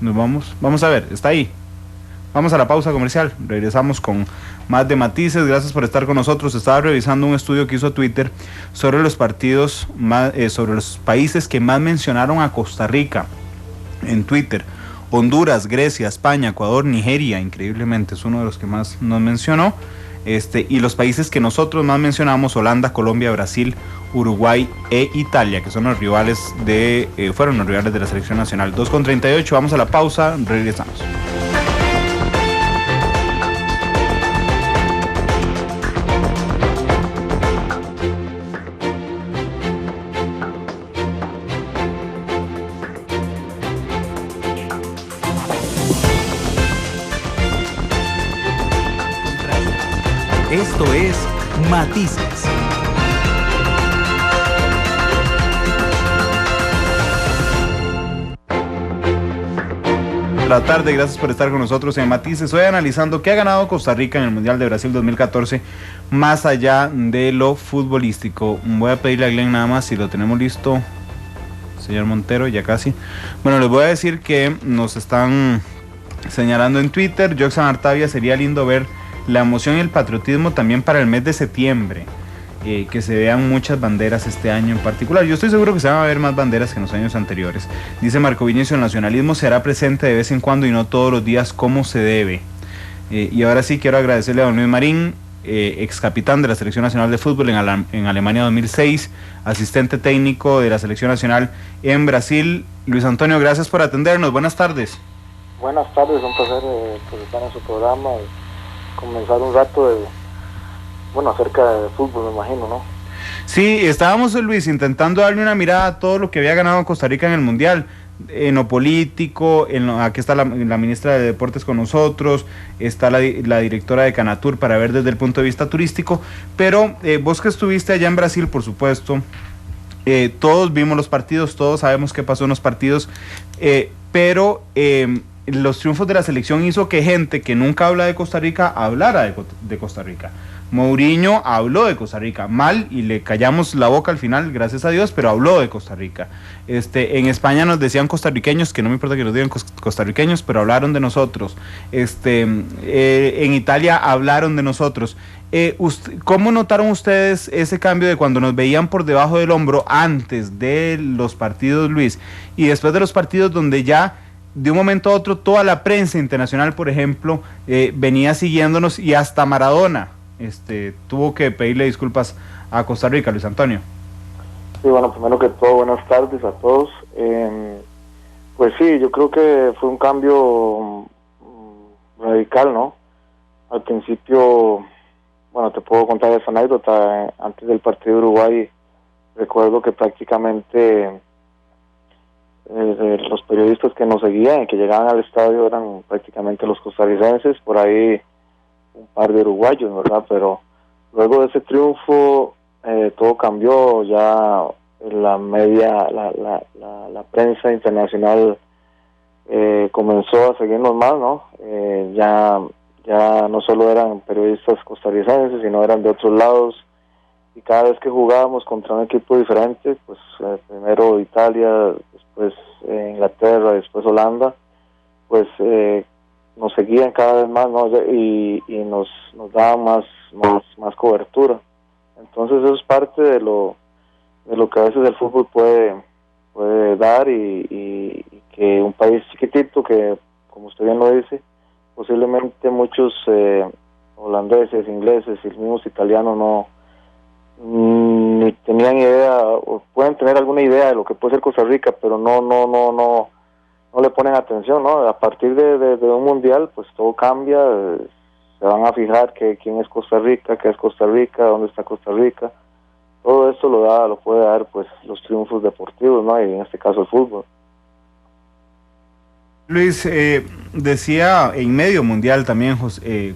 S2: nos vamos? Vamos a ver, está ahí. Vamos a la pausa comercial. Regresamos con más de matices. Gracias por estar con nosotros. Estaba revisando un estudio que hizo Twitter sobre los partidos sobre los países que más mencionaron a Costa Rica en Twitter. Honduras, Grecia, España, Ecuador, Nigeria, increíblemente es uno de los que más nos mencionó. Y los países que nosotros más mencionamos: Holanda, Colombia, Brasil, Uruguay e Italia, que son los rivales fueron los rivales de la selección nacional. 2:38, vamos a la pausa, regresamos.
S1: Esto es Matices.
S2: La tarde, gracias por estar con nosotros en Matices. Hoy analizando qué ha ganado Costa Rica en el Mundial de Brasil 2014, más allá de lo futbolístico. Voy a pedirle a Glenn nada más si lo tenemos listo, señor Montero, ya casi. Bueno, les voy a decir que nos están señalando en Twitter: Joxan Artavia, sería lindo ver la emoción y el patriotismo también para el mes de septiembre, que se vean muchas banderas este año en particular. Yo estoy seguro que se van a ver más banderas que en los años anteriores. Dice Marco Vinicio: el nacionalismo será presente de vez en cuando y no todos los días como se debe. Y ahora sí quiero agradecerle a don Luis Marín, ex capitán de la Selección Nacional de Fútbol en Alemania 2006, asistente técnico de la Selección Nacional en Brasil. Luis Antonio, gracias por atendernos. Buenas tardes.
S12: Buenas tardes, un placer estar en su programa y comenzar un rato acerca de fútbol, me imagino, ¿no?
S2: Sí, estábamos, Luis, intentando darle una mirada a todo lo que había ganado Costa Rica en el Mundial, en lo político, aquí está la ministra de Deportes con nosotros, está la directora de Canatur para ver desde el punto de vista turístico, pero vos que estuviste allá en Brasil, por supuesto, todos vimos los partidos, todos sabemos qué pasó en los partidos, pero los triunfos de la selección hizo que gente que nunca habla de Costa Rica hablara de Costa Rica. Mourinho habló de Costa Rica, mal, y le callamos la boca al final, gracias a Dios, pero habló de Costa Rica. En España nos decían costarriqueños, que no me importa que nos digan costarriqueños, pero hablaron de nosotros. En Italia hablaron de nosotros. ¿Cómo notaron ustedes ese cambio de cuando nos veían por debajo del hombro antes de los partidos, Luis, y después de los partidos donde ya de un momento a otro toda la prensa internacional, por ejemplo, venía siguiéndonos, y hasta Maradona tuvo que pedirle disculpas a Costa Rica? Luis Antonio.
S12: Sí, bueno, primero que todo, buenas tardes a todos. Pues sí, yo creo que fue un cambio radical, ¿no? Al principio, bueno, te puedo contar esa anécdota. Antes del partido de Uruguay, recuerdo que prácticamente los periodistas que nos seguían y que llegaban al estadio eran prácticamente los costarricenses, por ahí un par de uruguayos, ¿verdad? Pero luego de ese triunfo todo cambió. Ya la prensa internacional comenzó a seguirnos más, ¿no? Ya no solo eran periodistas costarricenses, sino eran de otros lados, y cada vez que jugábamos contra un equipo diferente, pues primero Italia, después Inglaterra, después Holanda, pues nos seguían cada vez más, ¿no? y nos daban más cobertura. Entonces eso es parte de lo que a veces el fútbol puede dar, y que un país chiquitito que, como usted bien lo dice, posiblemente muchos holandeses, ingleses y los mismos italianos ni tenían idea, o pueden tener alguna idea de lo que puede ser Costa Rica, pero no le ponen atención, ¿no? A partir de un mundial, pues todo cambia, se van a fijar que quién es Costa Rica, qué es Costa Rica, dónde está Costa Rica. Todo esto lo puede dar pues los triunfos deportivos, ¿no? Y en este caso el fútbol.
S2: Luis, decía en medio mundial también,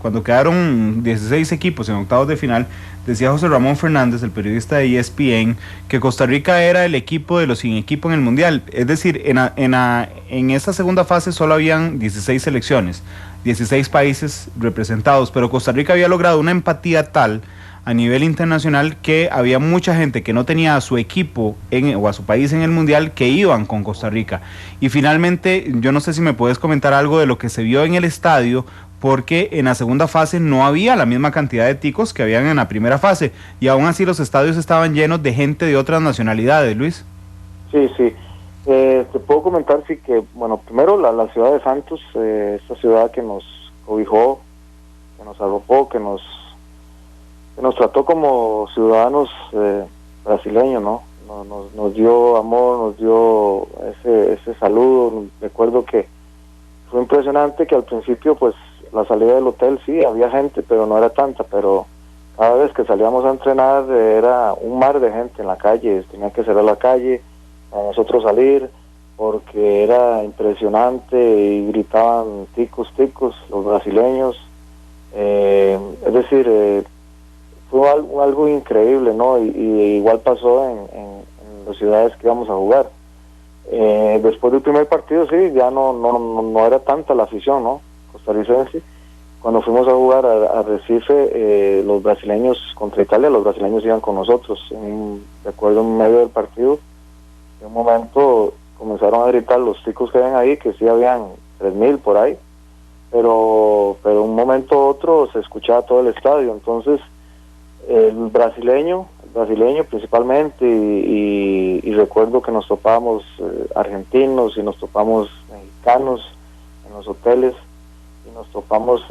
S2: cuando quedaron 16 equipos en octavos de final, decía José Ramón Fernández, el periodista de ESPN, que Costa Rica era el equipo de los sin equipo en el mundial. Es decir, en esta segunda fase solo habían 16 selecciones, 16 países representados, pero Costa Rica había logrado una empatía tal a nivel internacional que había mucha gente que no tenía a su equipo o a su país en el mundial que iban con Costa Rica. Y finalmente, yo no sé si me puedes comentar algo de lo que se vio en el estadio, porque en la segunda fase no había la misma cantidad de ticos que habían en la primera fase, y aún así los estadios estaban llenos de gente de otras nacionalidades, Luis.
S12: Sí. Te puedo comentar, sí, que, bueno, primero la ciudad de Santos, esta ciudad que nos cobijó, que nos arropó, que nos trató como ciudadanos brasileños, ¿no? Nos dio amor, nos dio ese saludo. Recuerdo que fue impresionante que al principio, pues, la salida del hotel, sí, había gente, pero no era tanta, pero cada vez que salíamos a entrenar era un mar de gente en la calle, tenía que cerrar la calle para nosotros salir, porque era impresionante y gritaban ticos, los brasileños, es decir, fue algo increíble, ¿no? Y igual pasó en las ciudades que íbamos a jugar. Después del primer partido, sí, ya no era tanta la afición, ¿no? Costarricense. Cuando fuimos a jugar a Recife, los brasileños contra Italia, los brasileños iban con nosotros. Recuerdo en medio del partido, en un momento comenzaron a gritar los chicos que ven ahí, que sí habían 3,000 por ahí, pero un momento u otro se escuchaba todo el estadio. Entonces, el brasileño principalmente, y recuerdo que nos topamos argentinos y nos topamos mexicanos en los hoteles, y nos topamos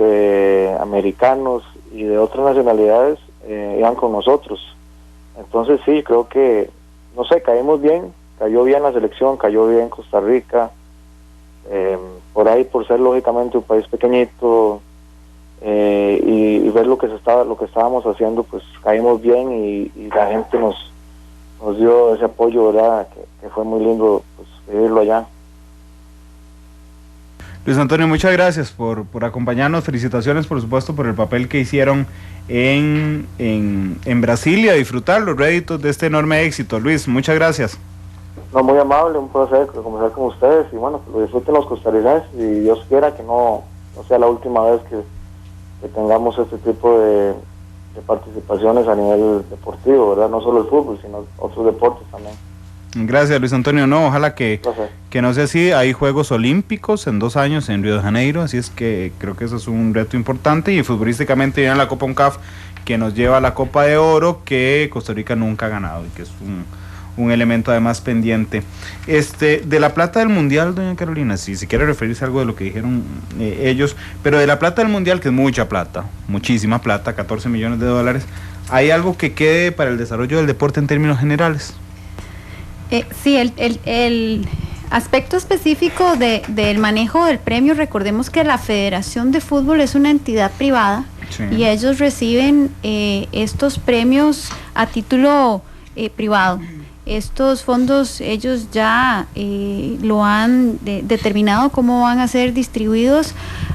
S12: americanos y de otras nacionalidades, iban con nosotros. Entonces sí, creo que, no sé, cayó bien la selección, cayó bien Costa Rica, por ahí, por ser lógicamente un país pequeñito, y ver lo que estábamos haciendo, pues caímos bien, y la gente nos dio ese apoyo, ¿verdad? Que fue muy lindo, pues, vivirlo allá.
S2: Luis Antonio, muchas gracias por acompañarnos. Felicitaciones, por supuesto, por el papel que hicieron en Brasil, y a disfrutar los réditos de este enorme éxito. Luis, muchas gracias.
S12: No, muy amable, un placer conversar con ustedes, y bueno, que lo disfruten los costarricenses, y Dios quiera que no sea la última vez que tengamos este tipo de participaciones a nivel deportivo, ¿verdad? No solo el fútbol, sino otros deportes también.
S2: Gracias, Luis Antonio. No, ojalá que no sea así. Hay Juegos Olímpicos en 2 años en Río de Janeiro, así es que creo que eso es un reto importante, y futbolísticamente viene la Copa UNCAF, que nos lleva a la Copa de Oro, que Costa Rica nunca ha ganado, y que es un elemento además pendiente. De la plata del Mundial, doña Carolina, si quiere referirse a algo de lo que dijeron ellos, pero de la plata del Mundial, que es mucha plata, muchísima plata, 14 millones de dólares, ¿hay algo que quede para el desarrollo del deporte en términos generales?
S19: Sí, el aspecto específico del manejo del premio, recordemos que la Federación de Fútbol es una entidad privada, sí, y ellos reciben estos premios a título privado. Estos fondos ellos ya lo han determinado cómo van a ser distribuidos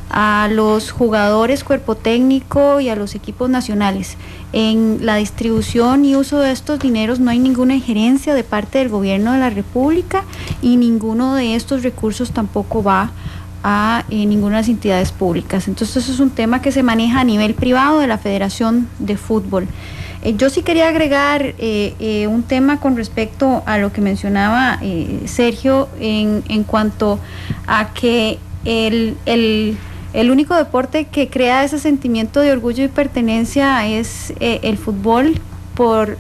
S19: a los jugadores, cuerpo técnico y a los equipos nacionales. En la distribución y uso de estos dineros no hay ninguna injerencia de parte del gobierno de la República, y ninguno de estos recursos tampoco va a ninguna de las entidades públicas. Entonces eso es un tema que se maneja a nivel privado de la Federación de Fútbol. Yo sí quería agregar un tema con respecto a lo que mencionaba Sergio en cuanto a que el único deporte que crea ese sentimiento de orgullo y pertenencia es el fútbol, por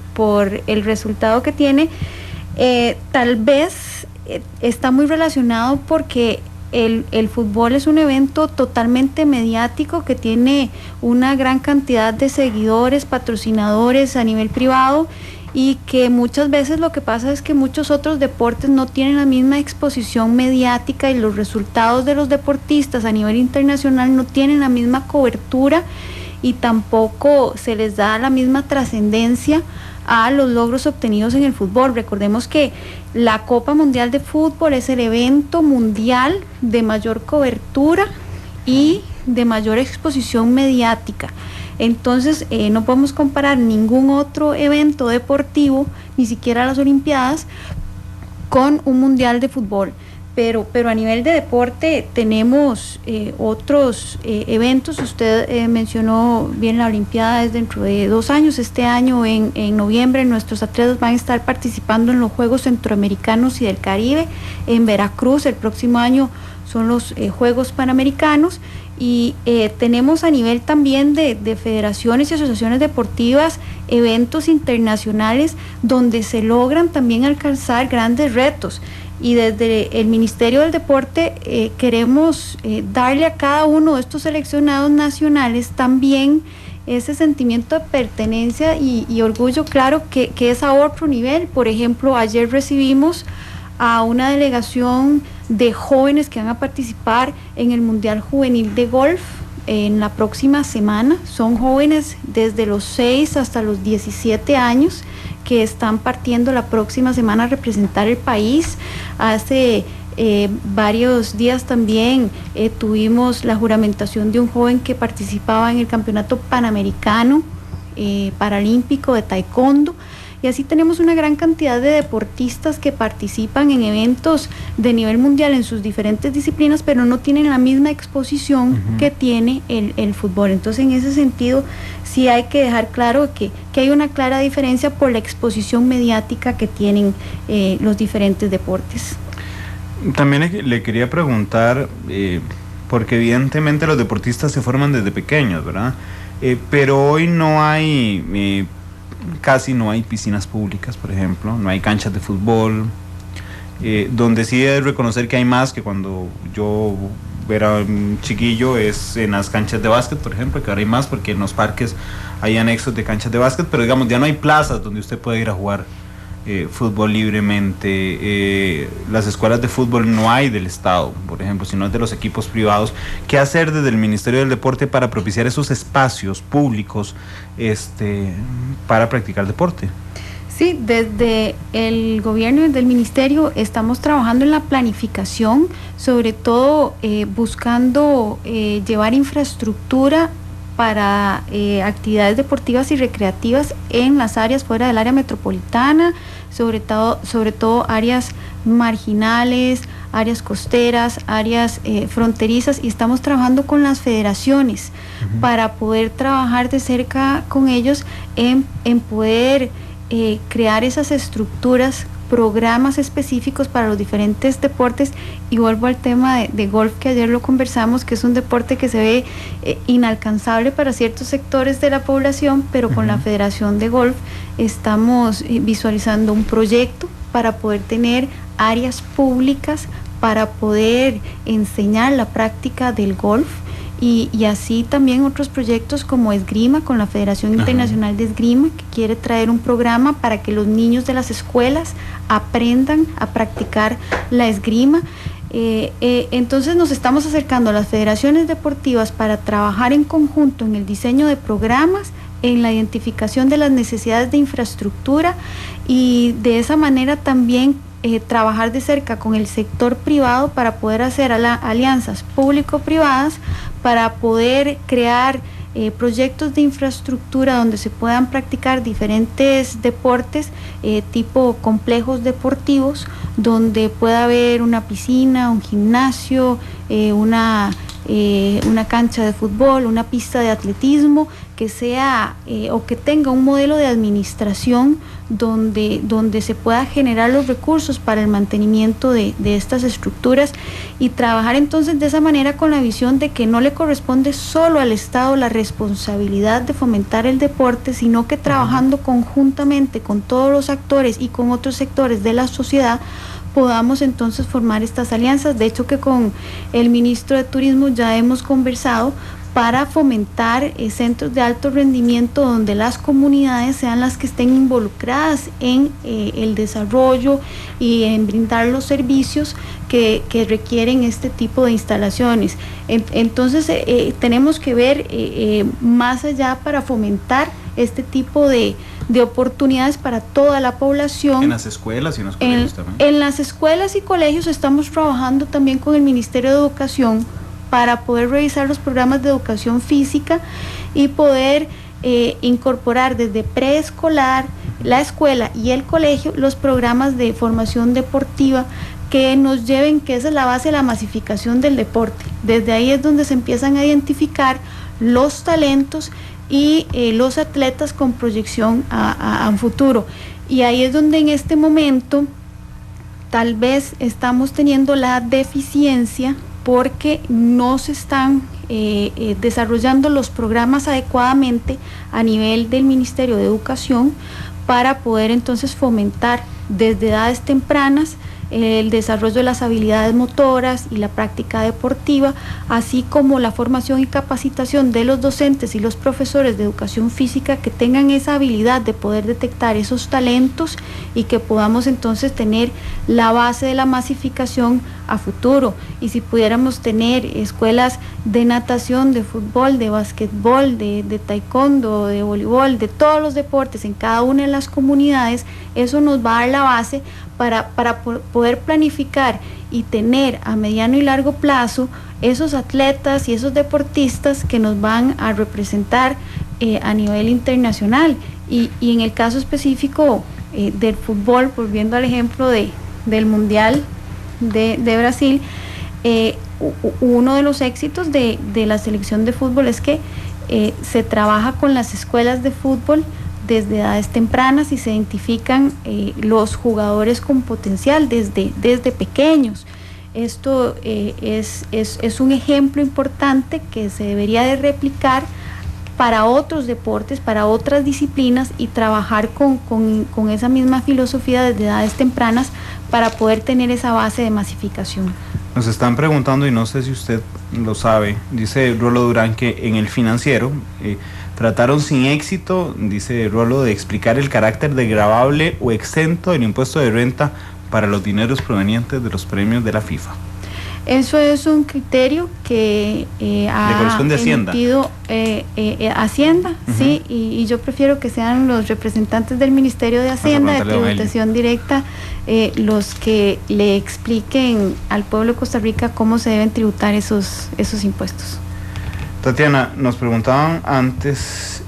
S19: el resultado que tiene. Tal vez está muy relacionado porque el fútbol es un evento totalmente mediático que tiene una gran cantidad de seguidores, patrocinadores a nivel privado, y que muchas veces lo que pasa es que muchos otros deportes no tienen la misma exposición mediática, y los resultados de los deportistas a nivel internacional no tienen la misma cobertura y tampoco se les da la misma trascendencia a los logros obtenidos en el fútbol. Recordemos que la Copa Mundial de Fútbol es el evento mundial de mayor cobertura y de mayor exposición mediática. Entonces no podemos comparar ningún otro evento deportivo, ni siquiera las Olimpiadas, con un mundial de fútbol. Pero a nivel de deporte tenemos otros eventos. Usted mencionó bien, la Olimpiada es dentro de 2 años. Este año en noviembre nuestros atletas van a estar participando en los Juegos Centroamericanos y del Caribe en Veracruz. El próximo año son los Juegos Panamericanos. Y tenemos a nivel también de federaciones y asociaciones deportivas eventos internacionales donde se logran también alcanzar grandes retos. Y desde el Ministerio del Deporte queremos darle a cada uno de estos seleccionados nacionales también ese sentimiento de pertenencia y orgullo, claro, que es a otro nivel. Por ejemplo, ayer recibimos a una delegación de jóvenes que van a participar en el Mundial Juvenil de Golf en la próxima semana. Son jóvenes desde los 6 hasta los 17 años que están partiendo la próxima semana a representar el país. Hace varios días también tuvimos la juramentación de un joven que participaba en el Campeonato Panamericano Paralímpico de Taekwondo. Y así tenemos una gran cantidad de deportistas que participan en eventos de nivel mundial en sus diferentes disciplinas, pero no tienen la misma exposición que tiene el fútbol. Entonces, en ese sentido, sí hay que dejar claro que hay una clara diferencia por la exposición mediática que tienen los diferentes deportes.
S2: También le quería preguntar, porque evidentemente los deportistas se forman desde pequeños, ¿verdad? Pero hoy no hay... casi no hay piscinas públicas, por ejemplo, no hay canchas de fútbol, donde sí es reconocer que hay más que cuando yo era un chiquillo es en las canchas de básquet, por ejemplo, que ahora hay más porque en los parques hay anexos de canchas de básquet, pero digamos ya no hay plazas donde usted puede ir a jugar fútbol libremente. Las escuelas de fútbol no hay del Estado, por ejemplo, sino es de los equipos privados. ¿Qué hacer desde el Ministerio del Deporte para propiciar esos espacios públicos para practicar deporte?
S19: Sí, desde el gobierno y desde el ministerio estamos trabajando en la planificación, sobre todo buscando llevar infraestructura para actividades deportivas y recreativas en las áreas fuera del área metropolitana, sobre todo áreas marginales, áreas costeras, áreas fronterizas, y estamos trabajando con las federaciones para poder trabajar de cerca con ellos en poder crear esas estructuras, programas específicos para los diferentes deportes. Y vuelvo al tema de golf, que ayer lo conversamos, que es un deporte que se ve inalcanzable para ciertos sectores de la población, pero con la Federación de Golf estamos visualizando un proyecto para poder tener áreas públicas para poder enseñar la práctica del golf. Y así también otros proyectos como esgrima, con la Federación Internacional de Esgrima, que quiere traer un programa para que los niños de las escuelas aprendan a practicar la esgrima. Entonces nos estamos acercando a las federaciones deportivas para trabajar en conjunto en el diseño de programas, en la identificación de las necesidades de infraestructura, y de esa manera también trabajar de cerca con el sector privado para poder hacer alianzas público-privadas, para poder crear proyectos de infraestructura donde se puedan practicar diferentes deportes, tipo complejos deportivos, donde pueda haber una piscina, un gimnasio, una cancha de fútbol, una pista de atletismo, que sea o que tenga un modelo de administración donde se pueda generar los recursos para el mantenimiento de estas estructuras, y trabajar entonces de esa manera con la visión de que no le corresponde solo al Estado la responsabilidad de fomentar el deporte, sino que trabajando conjuntamente con todos los actores y con otros sectores de la sociedad podamos entonces formar estas alianzas. De hecho, que con el ministro de Turismo ya hemos conversado para fomentar centros de alto rendimiento donde las comunidades sean las que estén involucradas en el desarrollo y en brindar los servicios que requieren este tipo de instalaciones. Entonces tenemos que ver más allá para fomentar este tipo de oportunidades para toda la población.
S2: En las escuelas y en los colegios también.
S19: En las escuelas y colegios estamos trabajando también con el Ministerio de Educación para poder revisar los programas de educación física y poder incorporar desde preescolar, la escuela y el colegio los programas de formación deportiva que nos lleven, que esa es la base de la masificación del deporte. Desde ahí es donde se empiezan a identificar los talentos y los atletas con proyección a un futuro. Y ahí es donde en este momento tal vez estamos teniendo la deficiencia porque no se están desarrollando los programas adecuadamente a nivel del Ministerio de Educación para poder entonces fomentar desde edades tempranas el desarrollo de las habilidades motoras y la práctica deportiva, así como la formación y capacitación de los docentes y los profesores de educación física que tengan esa habilidad de poder detectar esos talentos y que podamos entonces tener la base de la masificación a futuro. Y si pudiéramos tener escuelas de natación, de fútbol, de básquetbol, de taekwondo, de voleibol, de todos los deportes en cada una de las comunidades, eso nos va a dar la base para poder planificar y tener a mediano y largo plazo esos atletas y esos deportistas que nos van a representar a nivel internacional. Y en el caso específico del fútbol, volviendo al ejemplo del Mundial de Brasil, uno de los éxitos de la selección de fútbol es que se trabaja con las escuelas de fútbol desde edades tempranas y se identifican los jugadores con potencial desde pequeños. Esto es un ejemplo importante que se debería de replicar para otros deportes, para otras disciplinas y trabajar con esa misma filosofía desde edades tempranas para poder tener esa base de masificación.
S2: Nos están preguntando, y no sé si usted lo sabe, dice Rolo Durán, que en El Financiero trataron sin éxito, dice Rolo, de explicar el carácter de gravable o exento del impuesto de renta para los dineros provenientes de los premios de la FIFA.
S19: Eso es un criterio que ha emitido Hacienda, sí, y yo prefiero que sean los representantes del Ministerio de Hacienda, de Tributación Directa, los que le expliquen al pueblo de Costa Rica cómo se deben tributar esos impuestos.
S2: Tatiana, nos preguntaban antes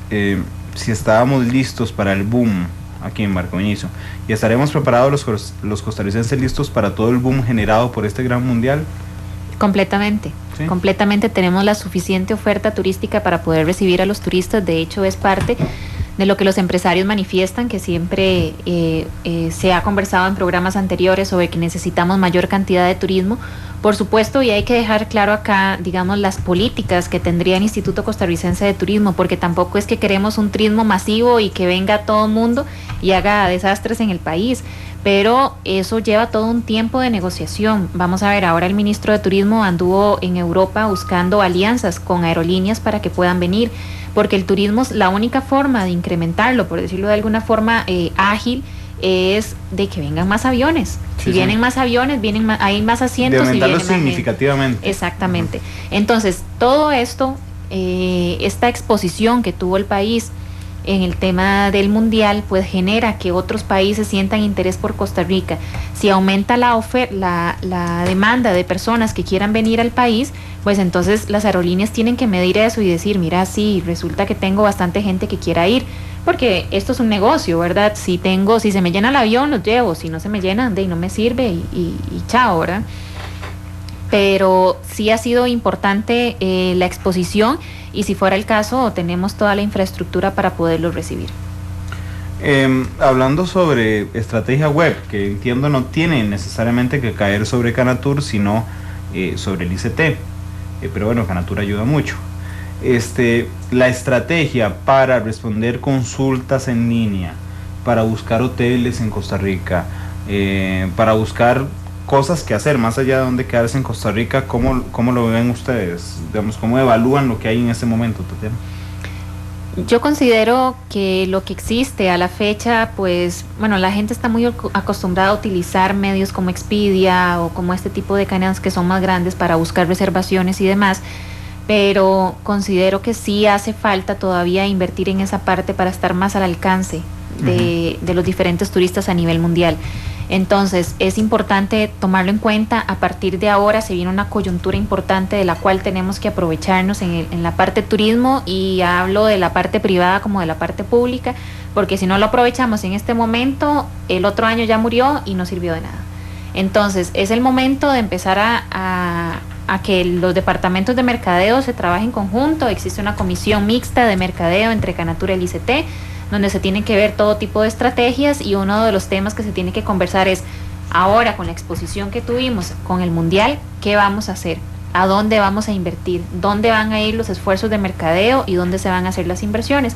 S2: si estábamos listos para el boom aquí en Barcoñizo, y estaremos preparados los costarricenses listos para todo el boom generado por este gran mundial.
S20: Completamente, ¿sí? Completamente tenemos la suficiente oferta turística para poder recibir a los turistas. De hecho, es parte de lo que los empresarios manifiestan, que siempre se ha conversado en programas anteriores sobre que necesitamos mayor cantidad de turismo. Por supuesto, y hay que dejar claro acá, digamos, las políticas que tendría el Instituto Costarricense de Turismo, porque tampoco es que queremos un turismo masivo y que venga todo el mundo y haga desastres en el país, pero eso lleva todo un tiempo de negociación. Vamos a ver, ahora el ministro de Turismo anduvo en Europa buscando alianzas con aerolíneas para que puedan venir, porque el turismo es la única forma de incrementarlo, por decirlo de alguna forma ágil, es de que vengan más aviones. Si vienen más aviones, hay más asientos.
S2: De aumentarlo significativamente.
S20: Exactamente. Entonces, todo esto, esta exposición que tuvo el país en el tema del mundial, pues genera que otros países sientan interés por Costa Rica. Si aumenta la demanda de personas que quieran venir al país, pues entonces las aerolíneas tienen que medir eso y decir, mira, sí, resulta que tengo bastante gente que quiera ir, porque esto es un negocio, ¿verdad? Si se me llena el avión, los llevo, si no se me llena, no me sirve y chao, ¿verdad? Pero sí ha sido importante la exposición, y si fuera el caso, tenemos toda la infraestructura para poderlo recibir.
S2: Hablando sobre estrategia web, que entiendo no tiene necesariamente que caer sobre Canatur, sino sobre el ICT, pero bueno, Canatur ayuda mucho. La estrategia para responder consultas en línea, para buscar hoteles en Costa Rica, para buscar cosas que hacer, más allá de dónde quedarse en Costa Rica. ¿Cómo lo ven ustedes? Digamos, ¿cómo evalúan lo que hay en este momento, Tatiana?
S20: Yo considero que lo que existe a la fecha, pues, bueno, la gente está muy acostumbrada a utilizar medios como Expedia o como este tipo de cadenas que son más grandes para buscar reservaciones y demás, pero considero que sí hace falta todavía invertir en esa parte para estar más al alcance de los diferentes turistas a nivel mundial. Entonces es importante tomarlo en cuenta. A partir de ahora se viene una coyuntura importante de la cual tenemos que aprovecharnos en la parte turismo, y hablo de la parte privada como de la parte pública, porque si no lo aprovechamos en este momento, el otro año ya murió y no sirvió de nada. Entonces es el momento de empezar a que los departamentos de mercadeo se trabajen en conjunto. Existe una comisión mixta de mercadeo entre Canatura y el ICT, donde se tienen que ver todo tipo de estrategias, y uno de los temas que se tiene que conversar es, ahora con la exposición que tuvimos con el Mundial, ¿qué vamos a hacer? ¿A dónde vamos a invertir? ¿Dónde van a ir los esfuerzos de mercadeo y dónde se van a hacer las inversiones?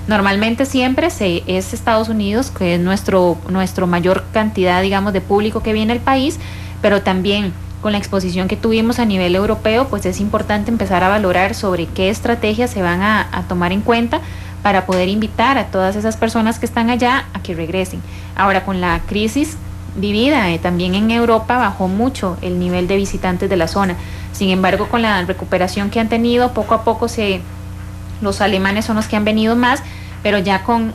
S20: Normalmente siempre es Estados Unidos, que es nuestro mayor cantidad, digamos, de público que viene al país, pero también con la exposición que tuvimos a nivel europeo, pues es importante empezar a valorar sobre qué estrategias se van a tomar en cuenta para poder invitar a todas esas personas que están allá a que regresen. Ahora, con la crisis vivida también en Europa, bajó mucho el nivel de visitantes de la zona. Sin embargo, con la recuperación que han tenido, poco a poco los alemanes son los que han venido más, pero ya con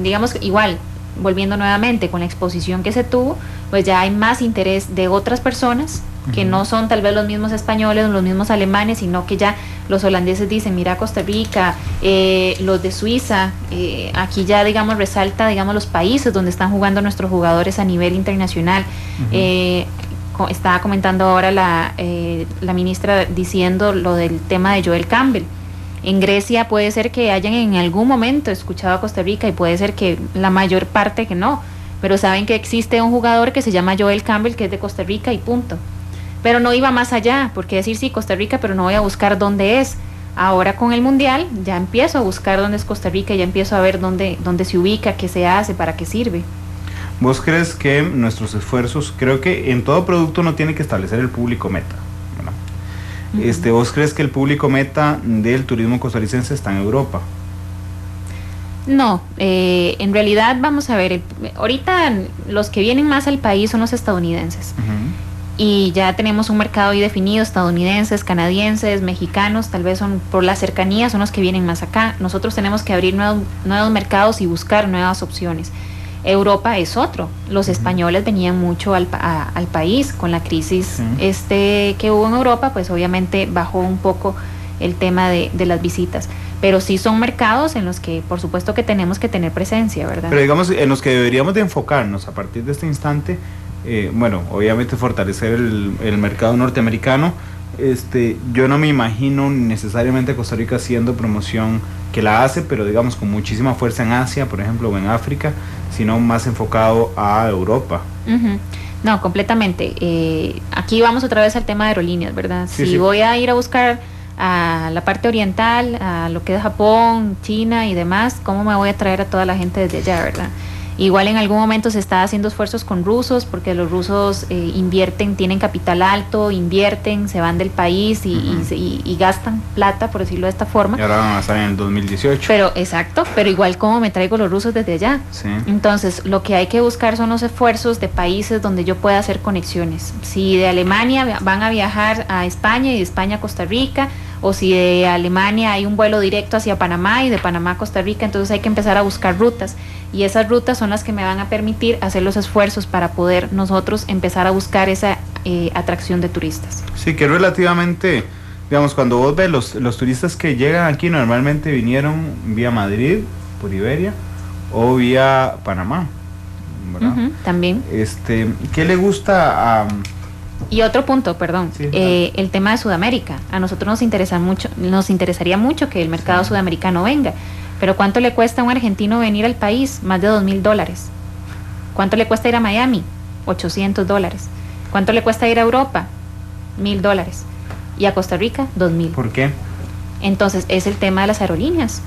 S20: digamos, igual, volviendo nuevamente, con la exposición que se tuvo, pues ya hay más interés de otras personas que no son tal vez los mismos españoles o los mismos alemanes, sino que ya los holandeses dicen, mira Costa Rica, los de Suiza, aquí ya, digamos, resalta, digamos, los países donde están jugando nuestros jugadores a nivel internacional. Estaba comentando ahora la ministra diciendo lo del tema de Joel Campbell. En Grecia puede ser que hayan en algún momento escuchado a Costa Rica, y puede ser que la mayor parte que no, pero saben que existe un jugador que se llama Joel Campbell, que es de Costa Rica y punto. Pero no iba más allá, porque decir sí, Costa Rica, pero no voy a buscar dónde es. Ahora con el Mundial ya empiezo a buscar dónde es Costa Rica, ya empiezo a ver dónde se ubica, qué se hace, para qué sirve.
S2: ¿Vos crees que nuestros esfuerzos, creo que en todo producto uno tiene que establecer el público meta, ¿verdad? ¿Vos crees que el público meta del turismo costarricense está en Europa?
S20: No, en realidad vamos a ver, ahorita los que vienen más al país son los estadounidenses. Y ya tenemos un mercado ahí definido, estadounidenses, canadienses, mexicanos, tal vez son por la cercanía, son los que vienen más acá. Nosotros tenemos que abrir nuevos mercados y buscar nuevas opciones. Europa es otro. Los españoles venían mucho al país. Con la crisis que hubo en Europa, pues obviamente bajó un poco el tema de las visitas. Pero sí son mercados en los que por supuesto que tenemos que tener presencia, ¿verdad?
S2: Pero digamos, en los que deberíamos de enfocarnos a partir de este instante, bueno, obviamente fortalecer el mercado norteamericano. Yo no me imagino necesariamente Costa Rica haciendo promoción, que la hace, pero digamos con muchísima fuerza en Asia, por ejemplo, o en África, sino más enfocado a Europa.
S20: No, completamente. Aquí vamos otra vez al tema de aerolíneas, ¿verdad? Si voy a ir a buscar a la parte oriental, a lo que es Japón, China y demás, ¿cómo me voy a traer a toda la gente desde allá, verdad? Igual en algún momento se está haciendo esfuerzos con rusos, porque los rusos invierten, tienen capital alto, invierten, se van del país y gastan plata, por decirlo de esta forma.
S2: Y ahora van a estar en el 2018.
S20: Pero, exacto, pero igual cómo me traigo los rusos desde allá. Entonces, lo que hay que buscar son los esfuerzos de países donde yo pueda hacer conexiones. Si de Alemania van a viajar a España y de España a Costa Rica, o si de Alemania hay un vuelo directo hacia Panamá y de Panamá a Costa Rica, entonces hay que empezar a buscar rutas, y esas rutas son las que me van a permitir hacer los esfuerzos para poder nosotros empezar a buscar esa atracción de turistas.
S2: Sí, que relativamente, digamos, cuando vos ves los turistas que llegan aquí, normalmente vinieron vía Madrid, por Iberia, o vía Panamá, ¿verdad?
S20: También.
S2: ¿Qué le gusta a...?
S20: Y otro punto, perdón, el tema de Sudamérica. A nosotros nos interesaría mucho que el mercado sudamericano venga, pero ¿cuánto le cuesta a un argentino venir al país? Más de $2,000. ¿Cuánto le cuesta ir a Miami? $800. ¿Cuánto le cuesta ir a Europa? $1,000. Y a Costa Rica, $2,000.
S2: ¿Por qué?
S20: Entonces es el tema de las aerolíneas.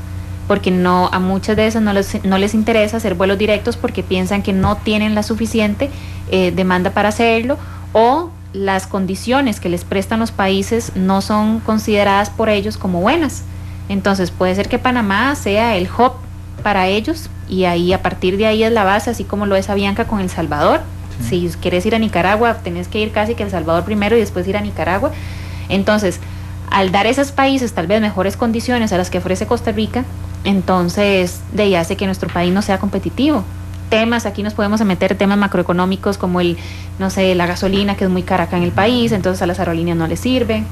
S20: porque a muchas de esas no les interesa hacer vuelos directos porque piensan que no tienen la suficiente demanda para hacerlo, o las condiciones que les prestan los países no son consideradas por ellos como buenas. Entonces puede ser que Panamá sea el hub para ellos, y ahí, a partir de ahí es la base, así como lo es Avianca con El Salvador. Si quieres ir a Nicaragua, tenés que ir casi que a El Salvador primero y después ir a Nicaragua. Entonces, al dar a esos países tal vez mejores condiciones a las que ofrece Costa Rica, entonces de ahí hace que nuestro país no sea competitivo. Aquí nos podemos meter temas macroeconómicos como la gasolina, que es muy cara acá en el país, entonces a las aerolíneas no les sirve.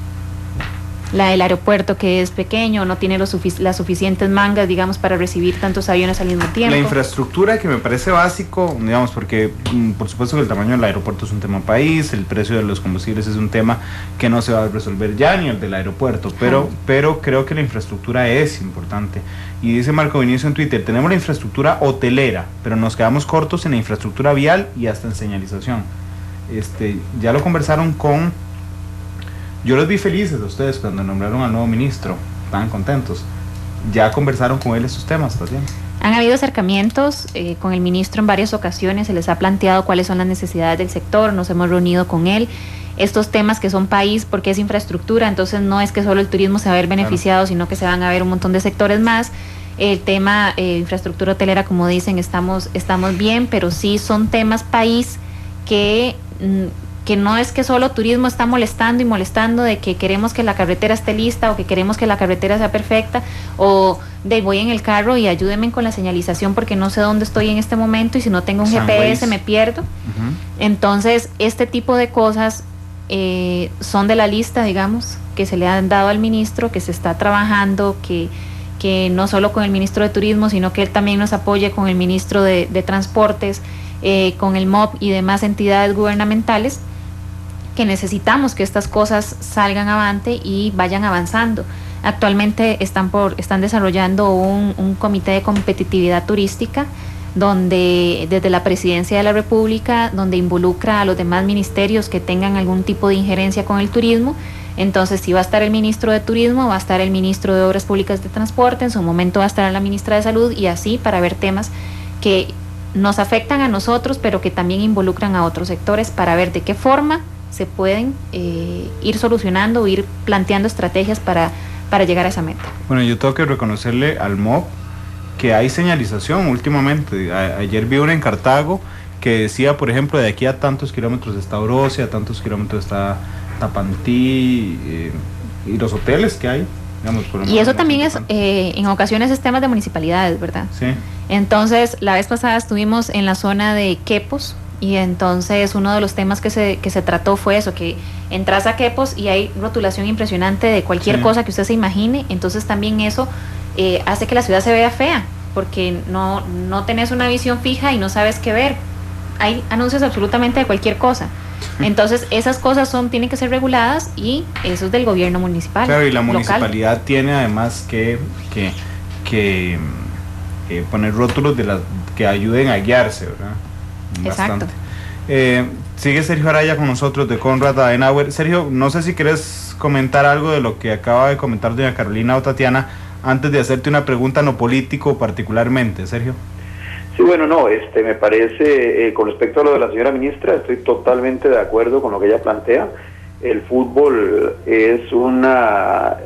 S20: El aeropuerto, que es pequeño, no tiene las suficientes mangas, digamos, para recibir tantos aviones al mismo tiempo.
S2: La infraestructura, que me parece básico, digamos, porque por supuesto que el tamaño del aeropuerto es un tema país, el precio de los combustibles es un tema que no se va a resolver ya, ni el del aeropuerto, pero creo que la infraestructura es importante. Y dice Marco Vinicio en Twitter: tenemos la infraestructura hotelera, pero nos quedamos cortos en la infraestructura vial y hasta en señalización. Ya lo conversaron con... Yo los vi felices a ustedes cuando nombraron al nuevo ministro, estaban contentos. ¿Ya conversaron con él estos temas también?
S20: Han habido acercamientos con el ministro en varias ocasiones, se les ha planteado cuáles son las necesidades del sector, nos hemos reunido con él. Estos temas que son país, porque es infraestructura, entonces no es que solo el turismo se va a ver beneficiado, sino que se van a ver un montón de sectores más. El tema infraestructura hotelera, como dicen, estamos bien, pero sí son temas país que no es que solo turismo está molestando de que queremos que la carretera esté lista, o que queremos que la carretera sea perfecta, o de voy en el carro y ayúdenme con la señalización porque no sé dónde estoy en este momento y si no tengo un GPS me pierdo. Entonces, este tipo de cosas son de la lista, digamos, que se le han dado al ministro, que se está trabajando, que no solo con el ministro de Turismo, sino que él también nos apoye con el ministro de Transportes, con el MOP y demás entidades gubernamentales, que necesitamos que estas cosas salgan avante y vayan avanzando. Actualmente están desarrollando un comité de competitividad turística, donde desde la Presidencia de la República, donde involucra a los demás ministerios que tengan algún tipo de injerencia con el turismo. Entonces, si va a estar el ministro de Turismo, va a estar el ministro de Obras Públicas de Transporte, en su momento va a estar la ministra de Salud, y así, para ver temas que nos afectan a nosotros, pero que también involucran a otros sectores, para ver de qué forma se pueden ir solucionando o ir planteando estrategias para llegar a esa meta.
S2: Bueno, yo tengo que reconocerle al MOP que hay señalización últimamente. Ayer vi una en Cartago que decía, por ejemplo, de aquí a tantos kilómetros está Orosia, a tantos kilómetros está Tapantí, y los hoteles que hay. Digamos,
S20: y eso también es, en ocasiones, es temas de municipalidades, ¿verdad?
S2: Sí.
S20: Entonces, la vez pasada estuvimos en la zona de Quepos, y entonces uno de los temas que se trató fue eso, que entras a Quepos y hay rotulación impresionante de cualquier cosa que usted se imagine. Entonces también eso hace que la ciudad se vea fea, porque no tenés una visión fija y no sabes qué ver. Hay anuncios absolutamente de cualquier cosa. Entonces esas cosas tienen que ser reguladas, y eso es del gobierno municipal.
S2: Claro, y la municipalidad tiene además que poner rótulos que ayuden a guiarse, ¿verdad? Bastante.
S20: Exacto.
S2: Sigue Sergio Araya con nosotros, de Konrad Adenauer. Sergio, no sé si quieres comentar algo de lo que acaba de comentar doña Carolina o Tatiana, antes de hacerte una pregunta no político particularmente, Sergio.
S21: Sí, bueno, no, me parece, con respecto a lo de la señora ministra, estoy totalmente de acuerdo con lo que ella plantea. El fútbol es una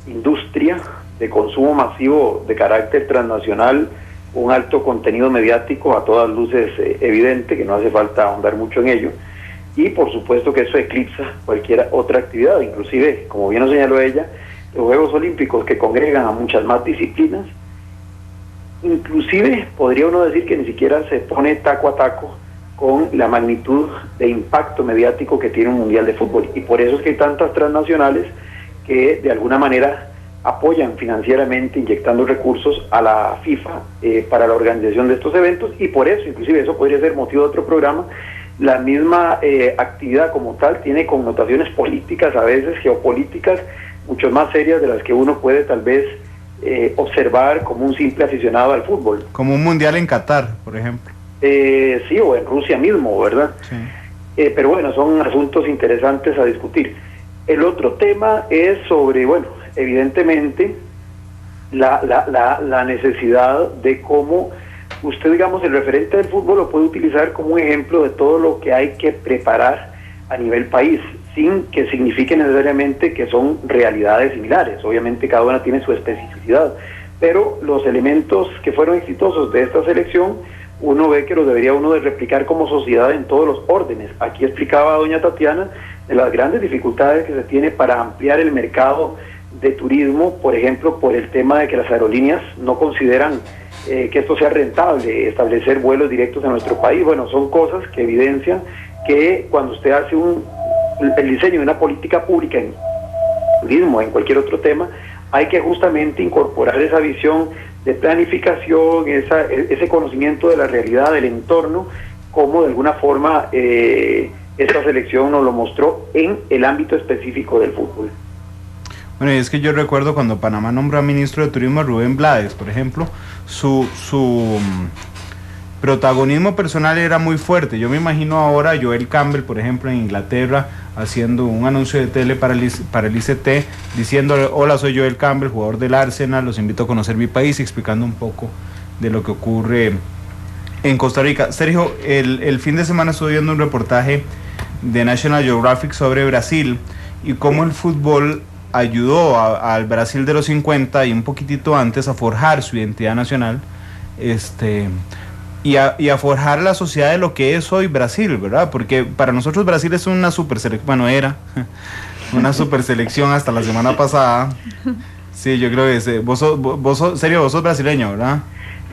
S21: industria de consumo masivo de carácter transnacional, un alto contenido mediático a todas luces evidente, que no hace falta ahondar mucho en ello, y por supuesto que eso eclipsa cualquier otra actividad, inclusive, como bien lo señaló ella, los Juegos Olímpicos, que congregan a muchas más disciplinas. Inclusive podría uno decir que ni siquiera se pone taco a taco con la magnitud de impacto mediático que tiene un mundial de fútbol, y por eso es que hay tantas transnacionales que de alguna manera apoyan financieramente, inyectando recursos a la FIFA para la organización de estos eventos, y por eso, inclusive eso podría ser motivo de otro programa, la misma actividad como tal tiene connotaciones políticas, a veces geopolíticas, mucho más serias de las que uno puede tal vez observar como un simple aficionado al fútbol.
S2: Como un mundial en Qatar, por ejemplo.
S21: Sí, o en Rusia mismo, ¿verdad?
S2: Sí.
S21: Pero bueno, son asuntos interesantes a discutir. El otro tema es sobre, bueno, evidentemente la necesidad de cómo usted, digamos, el referente del fútbol lo puede utilizar como un ejemplo de todo lo que hay que preparar a nivel país, sin que signifique necesariamente que son realidades similares. Obviamente cada una tiene su especificidad, pero los elementos que fueron exitosos de esta selección, uno ve que los debería uno de replicar como sociedad en todos los órdenes. Aquí explicaba doña Tatiana de las grandes dificultades que se tiene para ampliar el mercado de turismo, por ejemplo, por el tema de que las aerolíneas no consideran que esto sea rentable, establecer vuelos directos a nuestro país. Bueno, son cosas que evidencian que cuando usted hace el diseño de una política pública en turismo, en cualquier otro tema, hay que justamente incorporar esa visión de planificación, ese conocimiento de la realidad, del entorno, como de alguna forma esta selección nos lo mostró en el ámbito específico del fútbol.
S2: Bueno, y es que yo recuerdo cuando Panamá nombró a ministro de Turismo a Rubén Blades, por ejemplo, su protagonismo personal era muy fuerte. Yo me imagino ahora a Joel Campbell, por ejemplo, en Inglaterra, haciendo un anuncio de tele para el ICT, diciéndole: hola, soy Joel Campbell, jugador del Arsenal, los invito a conocer mi país, y explicando un poco de lo que ocurre en Costa Rica. Sergio, el fin de semana estuve viendo un reportaje de National Geographic sobre Brasil y cómo el fútbol ayudó al Brasil de los 50 y un poquitito antes a forjar su identidad nacional, y a forjar la sociedad de lo que es hoy Brasil, ¿verdad? Porque para nosotros Brasil es una super selección, bueno, era una super selección hasta la semana pasada. Sí, yo creo que vos sos brasileño, ¿verdad?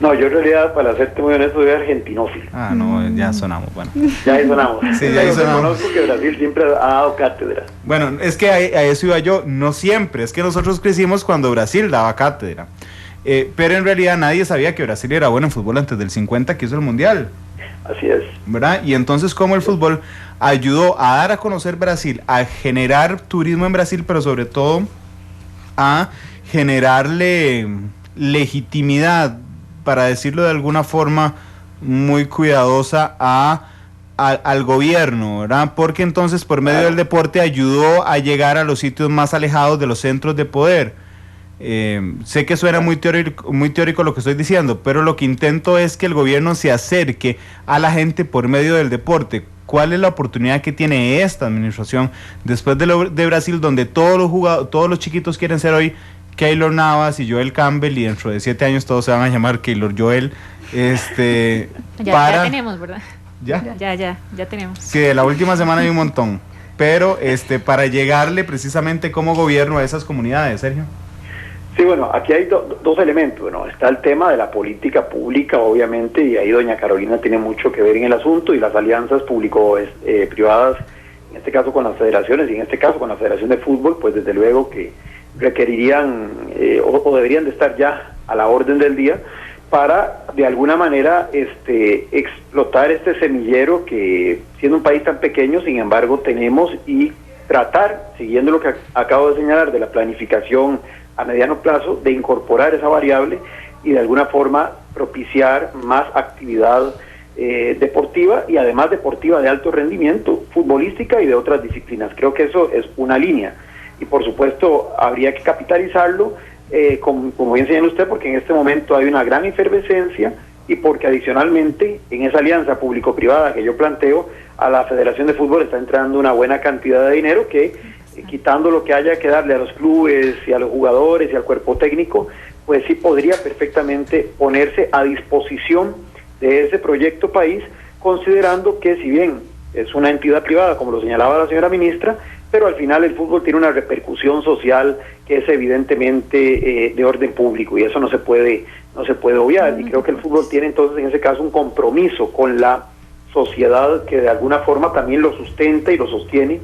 S21: No, yo en realidad, para serte muy honesto, soy argentinófilo.
S2: Ah, no, ya sonamos, bueno.
S21: Ya ahí sonamos.
S2: Sí, ya ahí sonamos.
S21: Conozco que Brasil siempre ha dado cátedra.
S2: Bueno, es que a eso iba yo, no siempre, es que nosotros crecimos cuando Brasil daba cátedra. Pero en realidad nadie sabía que Brasil era bueno en fútbol antes del 50, que hizo el Mundial.
S21: Así es.
S2: ¿Verdad? Y entonces, ¿cómo el fútbol ayudó a dar a conocer Brasil, a generar turismo en Brasil, pero sobre todo a generarle legitimidad, para decirlo de alguna forma muy cuidadosa, al gobierno, ¿verdad? Porque entonces por medio del deporte ayudó a llegar a los sitios más alejados de los centros de poder. Sé que suena muy teórico lo que estoy diciendo, pero lo que intento es que el gobierno se acerque a la gente por medio del deporte. ¿Cuál es la oportunidad que tiene esta administración después de Brasil, donde todos los chiquitos quieren ser hoy Keylor Navas y Joel Campbell, y dentro de 7 años todos se van a llamar Keylor Joel?
S20: Ya tenemos, ¿verdad?
S2: Ya
S20: tenemos.
S2: Sí, de la última semana hay un montón, pero para llegarle precisamente como gobierno a esas comunidades, Sergio.
S21: Sí, bueno, aquí hay dos elementos, ¿no? Está el tema de la política pública, obviamente, y ahí doña Carolina tiene mucho que ver en el asunto, y las alianzas público-privadas, en este caso con las federaciones, y en este caso con la Federación de Fútbol, pues desde luego que requerirían o deberían de estar ya a la orden del día para de alguna manera explotar este semillero que, siendo un país tan pequeño, sin embargo tenemos, y tratar, siguiendo lo que acabo de señalar de la planificación a mediano plazo, de incorporar esa variable y de alguna forma propiciar más actividad deportiva, y además deportiva de alto rendimiento, futbolística y de otras disciplinas. Creo que eso es una línea, y por supuesto habría que capitalizarlo, como bien señala usted, porque en este momento hay una gran efervescencia, y porque adicionalmente en esa alianza público-privada que yo planteo, a la Federación de Fútbol está entrando una buena cantidad de dinero que, quitando lo que haya que darle a los clubes y a los jugadores y al cuerpo técnico, pues sí podría perfectamente ponerse a disposición de ese proyecto país, considerando que, si bien es una entidad privada, como lo señalaba la señora ministra, pero al final el fútbol tiene una repercusión social que es evidentemente de orden público, y eso no se puede obviar. Y creo que el fútbol tiene entonces en ese caso un compromiso con la sociedad que de alguna forma también lo sustenta y lo sostiene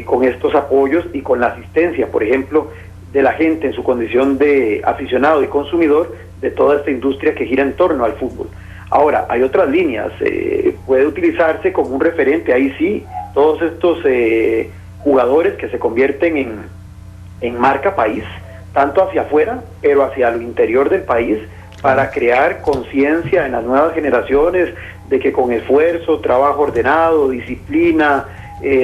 S21: con estos apoyos y con la asistencia, por ejemplo, de la gente en su condición de aficionado y consumidor de toda esta industria que gira en torno al fútbol. Ahora, hay otras líneas, puede utilizarse como un referente, ahí sí, todos estos jugadores que se convierten en marca país, tanto hacia afuera, pero hacia lo interior del país, para crear conciencia en las nuevas generaciones de que con esfuerzo, trabajo ordenado, disciplina,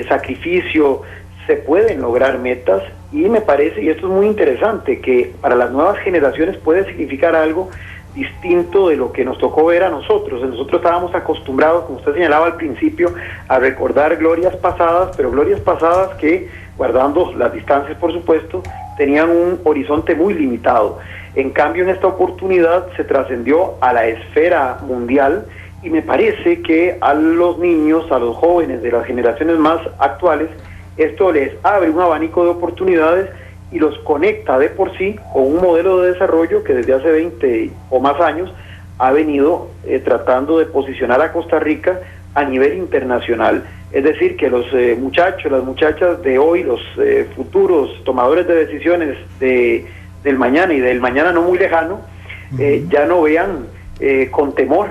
S21: sacrificio, se pueden lograr metas y me parece, y esto es muy interesante, que para las nuevas generaciones puede significar algo distinto de lo que nos tocó ver a nosotros. Nosotros estábamos acostumbrados, como usted señalaba al principio, a recordar glorias pasadas, pero glorias pasadas que, guardando las distancias por supuesto, tenían un horizonte muy limitado. En cambio, en esta oportunidad se trascendió a la esfera mundial y me parece que a los niños, a los jóvenes de las generaciones más actuales, esto les abre un abanico de oportunidades y los conecta de por sí con un modelo de desarrollo que desde hace 20 o más años ha venido tratando de posicionar a Costa Rica a nivel internacional. Es decir, que los muchachos, las muchachas de hoy, los futuros tomadores de decisiones del mañana y del mañana no muy lejano, ya no vean con temor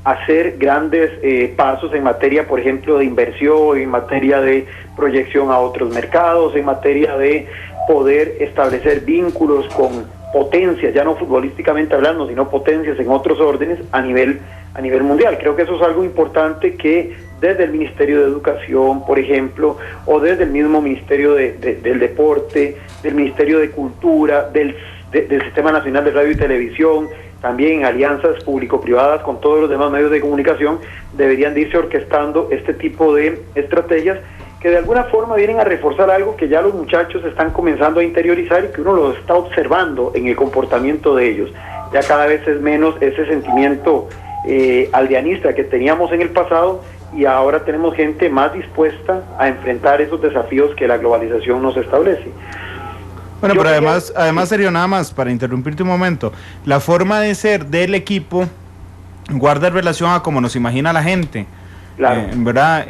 S21: hacer grandes pasos en materia, por ejemplo, de inversión, en materia de proyección a otros mercados, en materia de poder establecer vínculos con potencias, ya no futbolísticamente hablando, sino potencias en otros órdenes a nivel mundial. Creo que eso es algo importante que desde el Ministerio de Educación, por ejemplo, o desde el mismo Ministerio del Deporte, del Ministerio de Cultura, del Sistema Nacional de Radio y Televisión, también en alianzas público-privadas con todos los demás medios de comunicación, deberían de irse orquestando este tipo de estrategias que de alguna forma vienen a reforzar algo que ya los muchachos están comenzando a interiorizar y que uno lo está observando en el comportamiento de ellos. Ya cada vez es menos ese sentimiento aldeanista que teníamos en el pasado y ahora tenemos gente más dispuesta a enfrentar esos desafíos que la globalización nos establece.
S2: Bueno, pero además, Sergio, nada más para interrumpirte un momento, la forma de ser del equipo guarda relación a cómo nos imagina la gente. Claro. ¿Verdad?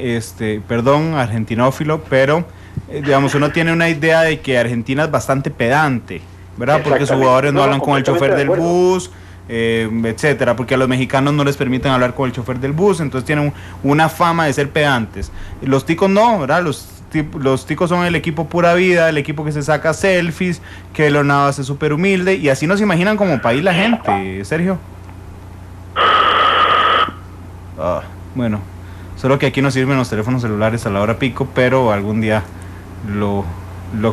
S2: Perdón, argentinófilo, pero digamos, uno tiene una idea de que Argentina es bastante pedante, ¿verdad? Porque sus jugadores no hablan con el chofer del bus, etcétera, porque a los mexicanos no les permiten hablar con el chofer del bus, entonces tienen una fama de ser pedantes. Los ticos no, ¿verdad? Los ticos son el equipo pura vida, el equipo que se saca selfies, que Keylor Navas es súper humilde, y así nos imaginan como país la gente, Sergio. Bueno, solo que aquí no sirven los teléfonos celulares a la hora pico, pero algún día lo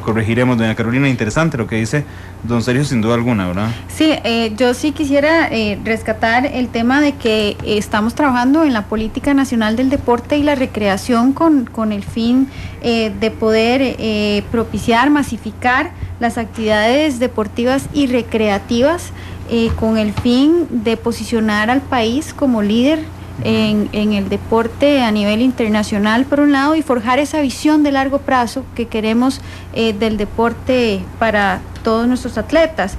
S2: corregiremos. Doña Carolina, interesante lo que dice don Sergio, sin duda alguna, ¿verdad? Sí,
S19: yo sí quisiera rescatar el tema de que estamos trabajando en la Política Nacional del Deporte y la Recreación con el fin de poder propiciar, masificar las actividades deportivas y recreativas con el fin de posicionar al país como líder en el deporte a nivel internacional por un lado y forjar esa visión de largo plazo que queremos del deporte para todos nuestros atletas.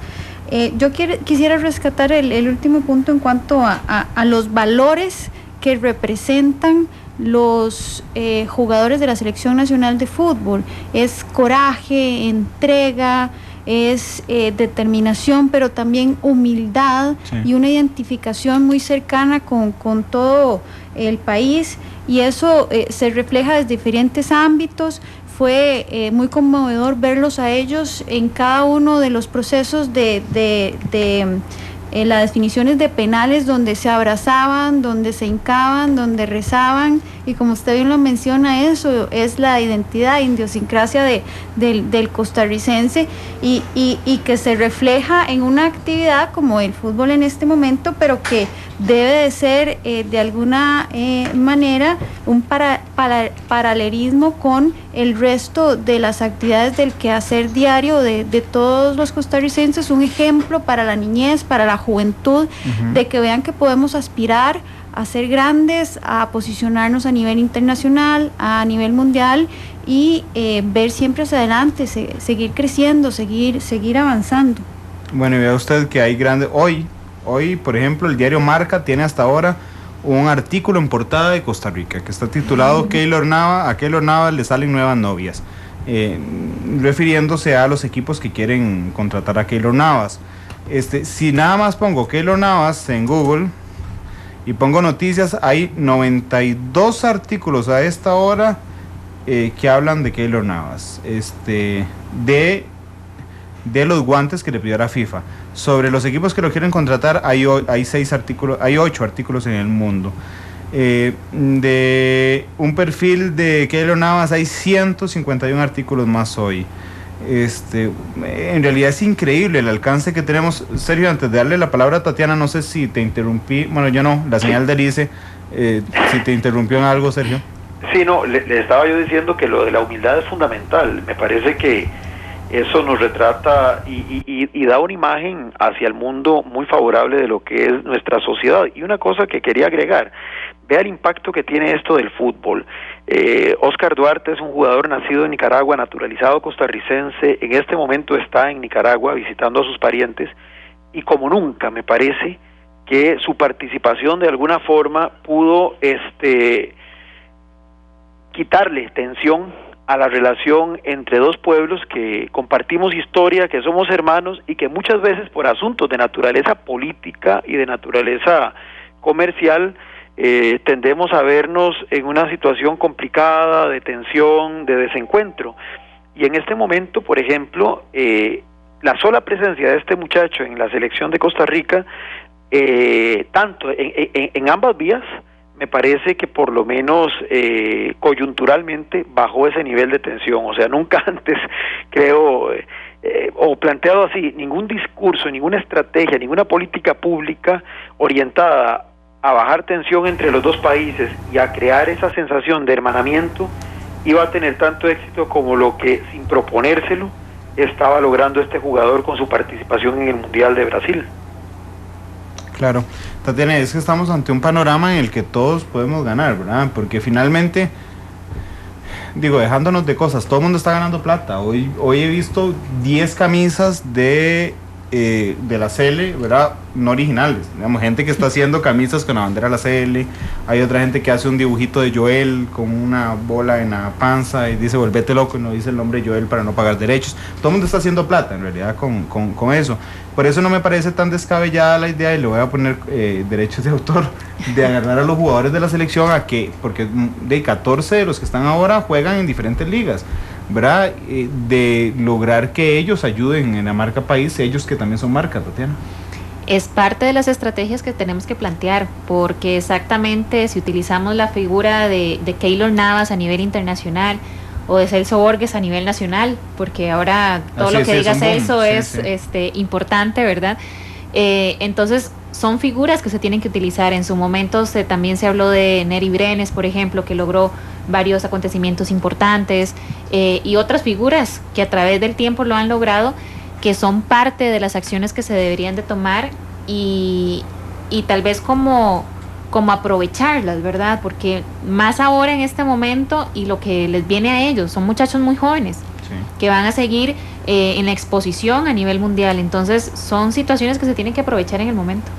S19: Yo quisiera rescatar el último punto en cuanto a los valores que representan los jugadores de la Selección Nacional de Fútbol. Es coraje, entrega, es determinación, pero también humildad, sí, y una identificación muy cercana con todo el país, y eso se refleja desde diferentes ámbitos. Fue muy conmovedor verlos a ellos en cada uno de los procesos de las definiciones de penales, donde se abrazaban, donde se hincaban, donde rezaban, y como usted bien lo menciona, eso es la identidad, idiosincrasia del costarricense, y que se refleja en una actividad como el fútbol en este momento, pero que debe de ser de alguna manera un paralelismo con el resto de las actividades del quehacer diario de todos los costarricenses, un ejemplo para la niñez, para la juventud, de que vean que podemos aspirar a ser grandes, a posicionarnos a nivel internacional, a nivel mundial, y ver siempre hacia adelante, seguir creciendo, seguir avanzando.
S2: Bueno, y vea usted que hay grandes... Hoy, por ejemplo, el diario Marca tiene hasta ahora un artículo en portada de Costa Rica que está titulado Keylor Navas, a Keylor Navas le salen nuevas novias, refiriéndose a los equipos que quieren contratar a Keylor Navas. Si nada más pongo Keylor Navas en Google y pongo noticias, hay 92 artículos a esta hora que hablan de Keylor Navas, de los guantes que le pidió la FIFA. Sobre los equipos que lo quieren contratar hay 8 artículos en El Mundo. De un perfil de Keylor Navas hay 151 artículos más hoy. En realidad es increíble el alcance que tenemos. Sergio, antes de darle la palabra a Tatiana, no sé si te interrumpí, bueno, yo no, la señal del ICE, si te interrumpió en algo, Sergio.
S21: Sí, no, le estaba yo diciendo que lo de la humildad es fundamental. Me parece que eso nos retrata y da una imagen hacia el mundo muy favorable de lo que es nuestra sociedad. Y una cosa que quería agregar, vea el impacto que tiene esto del fútbol. Oscar Duarte es un jugador nacido en Nicaragua, naturalizado costarricense, en este momento está en Nicaragua visitando a sus parientes, y como nunca me parece que su participación de alguna forma pudo quitarle tensión a la relación entre dos pueblos que compartimos historia, que somos hermanos y que muchas veces por asuntos de naturaleza política y de naturaleza comercial tendemos a vernos en una situación complicada, de tensión, de desencuentro. Y en este momento, por ejemplo, la sola presencia de este muchacho en la selección de Costa Rica, tanto en ambas vías, me parece que por lo menos coyunturalmente bajó ese nivel de tensión. O sea, nunca antes, creo, o planteado así, ningún discurso, ninguna estrategia, ninguna política pública orientada a bajar tensión entre los dos países y a crear esa sensación de hermanamiento iba a tener tanto éxito como lo que, sin proponérselo, estaba logrando este jugador con su participación en el Mundial de Brasil.
S2: Claro, Tatiana, es que estamos ante un panorama en el que todos podemos ganar, ¿verdad? Porque finalmente, digo, dejándonos de cosas, todo el mundo está ganando plata. Hoy he visto 10 camisas de la CL, ¿verdad? No originales, digamos, gente que está haciendo camisas con la bandera de la CL, hay otra gente que hace un dibujito de Joel con una bola en la panza y dice volvete loco y no dice el nombre Joel para no pagar derechos. Todo el mundo está haciendo plata en realidad con eso. Por eso no me parece tan descabellada la idea, y le voy a poner derechos de autor, de agarrar a los jugadores de la selección porque de 14 de los que están ahora juegan en diferentes ligas, ¿verdad? De lograr que ellos ayuden en la marca país, ellos que también son marcas, Tatiana.
S20: Es parte de las estrategias que tenemos que plantear, porque exactamente si utilizamos la figura de Keylor Navas a nivel internacional o de Celso Borges a nivel nacional, porque ahora todo lo que diga Celso es importante, ¿verdad? Entonces son figuras que se tienen que utilizar. En su momento también se habló de Neri Brenes, por ejemplo, que logró varios acontecimientos importantes, y otras figuras que a través del tiempo lo han logrado, que son parte de las acciones que se deberían de tomar y tal vez como aprovecharlas, ¿verdad? Porque más ahora en este momento y lo que les viene a ellos, son muchachos muy jóvenes, sí, que van a seguir en la exposición a nivel mundial. Entonces son situaciones que se tienen que aprovechar en el momento.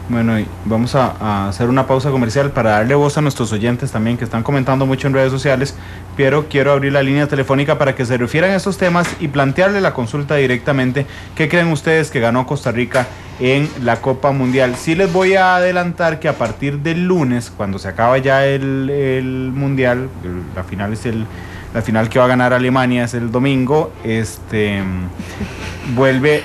S2: Bueno, y vamos a hacer una pausa comercial para darle voz a nuestros oyentes también que están comentando mucho en redes sociales, pero quiero abrir la línea telefónica para que se refieran a estos temas y plantearle la consulta directamente. ¿Qué creen ustedes que ganó Costa Rica en la Copa Mundial? Sí les voy a adelantar que a partir del lunes, cuando se acaba ya el Mundial, la final que va a ganar Alemania es el domingo, vuelve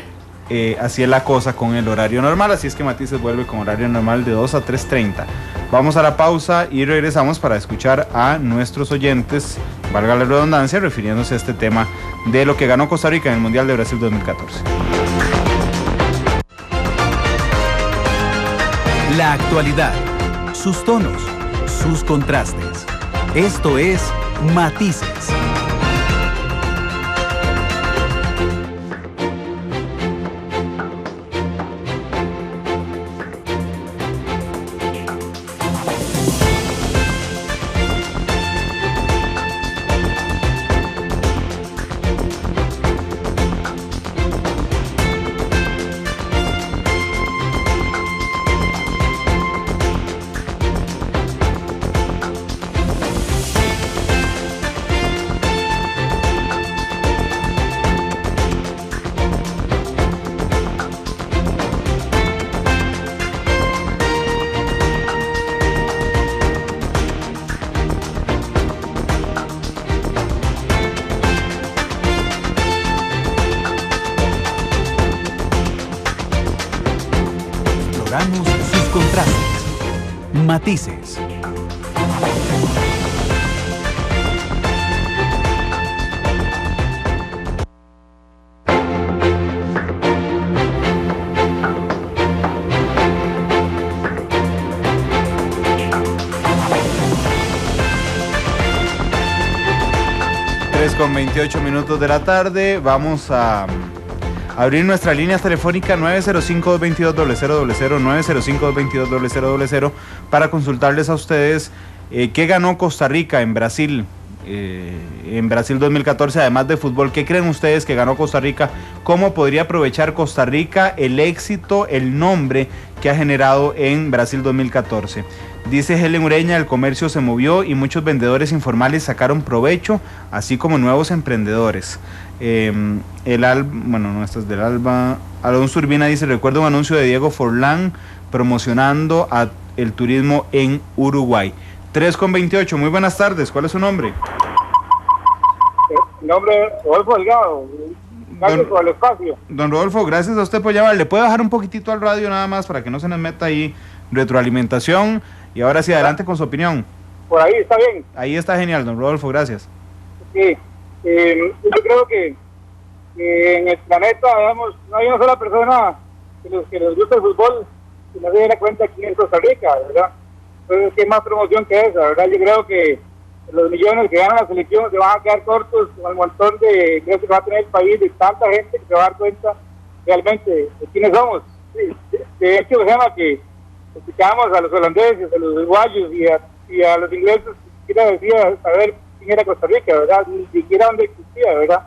S2: así es la cosa con el horario normal, así es que Matices vuelve con horario normal de 2 a 3:30. Vamos a la pausa y regresamos para escuchar a nuestros oyentes, valga la redundancia, refiriéndose a este tema de lo que ganó Costa Rica en el Mundial de Brasil 2014.
S1: La actualidad, sus tonos, sus contrastes. Esto es Matices. matices.
S2: Con 28 minutos de la tarde, vamos a abrir nuestras líneas telefónicas 905-222-0000, 905-222-0000 para consultarles a ustedes qué ganó Costa Rica en Brasil 2014, además de fútbol. ¿Qué creen ustedes que ganó Costa Rica? ¿Cómo podría aprovechar Costa Rica el éxito, el nombre que ha generado en Brasil 2014? Dice Helen Ureña, el comercio se movió y muchos vendedores informales sacaron provecho, así como nuevos emprendedores. Bueno, no, esto es del Alba. Alonso Urbina dice, recuerdo un anuncio de Diego Forlán promocionando el turismo en Uruguay. 3:28, muy buenas tardes, ¿cuál es su nombre?
S7: Mi nombre es Rodolfo Delgado, gracias por el espacio.
S2: Don Rodolfo, gracias a usted por llamar. ¿Le puede bajar un poquitito al radio nada más para que no se nos meta ahí retroalimentación? Y ahora sí, adelante con su opinión.
S7: Por ahí está bien.
S2: Ahí está genial, don Rodolfo, gracias.
S7: Sí, yo creo que en el planeta, digamos, no hay una sola persona que les guste el fútbol que no se diera cuenta aquí en Costa Rica, ¿verdad? Entonces, ¿qué más promoción que esa, verdad? Yo creo que los millones que ganan la selección se van a quedar cortos con el montón de ingresos que va a tener el país, de tanta gente que se va a dar cuenta realmente de quiénes somos. Sí, de hecho, se llama que explicábamos a los holandeses, a los uruguayos y a los ingleses, ni siquiera decía saber quién era Costa Rica, ¿verdad? Ni siquiera dónde existía, ¿verdad?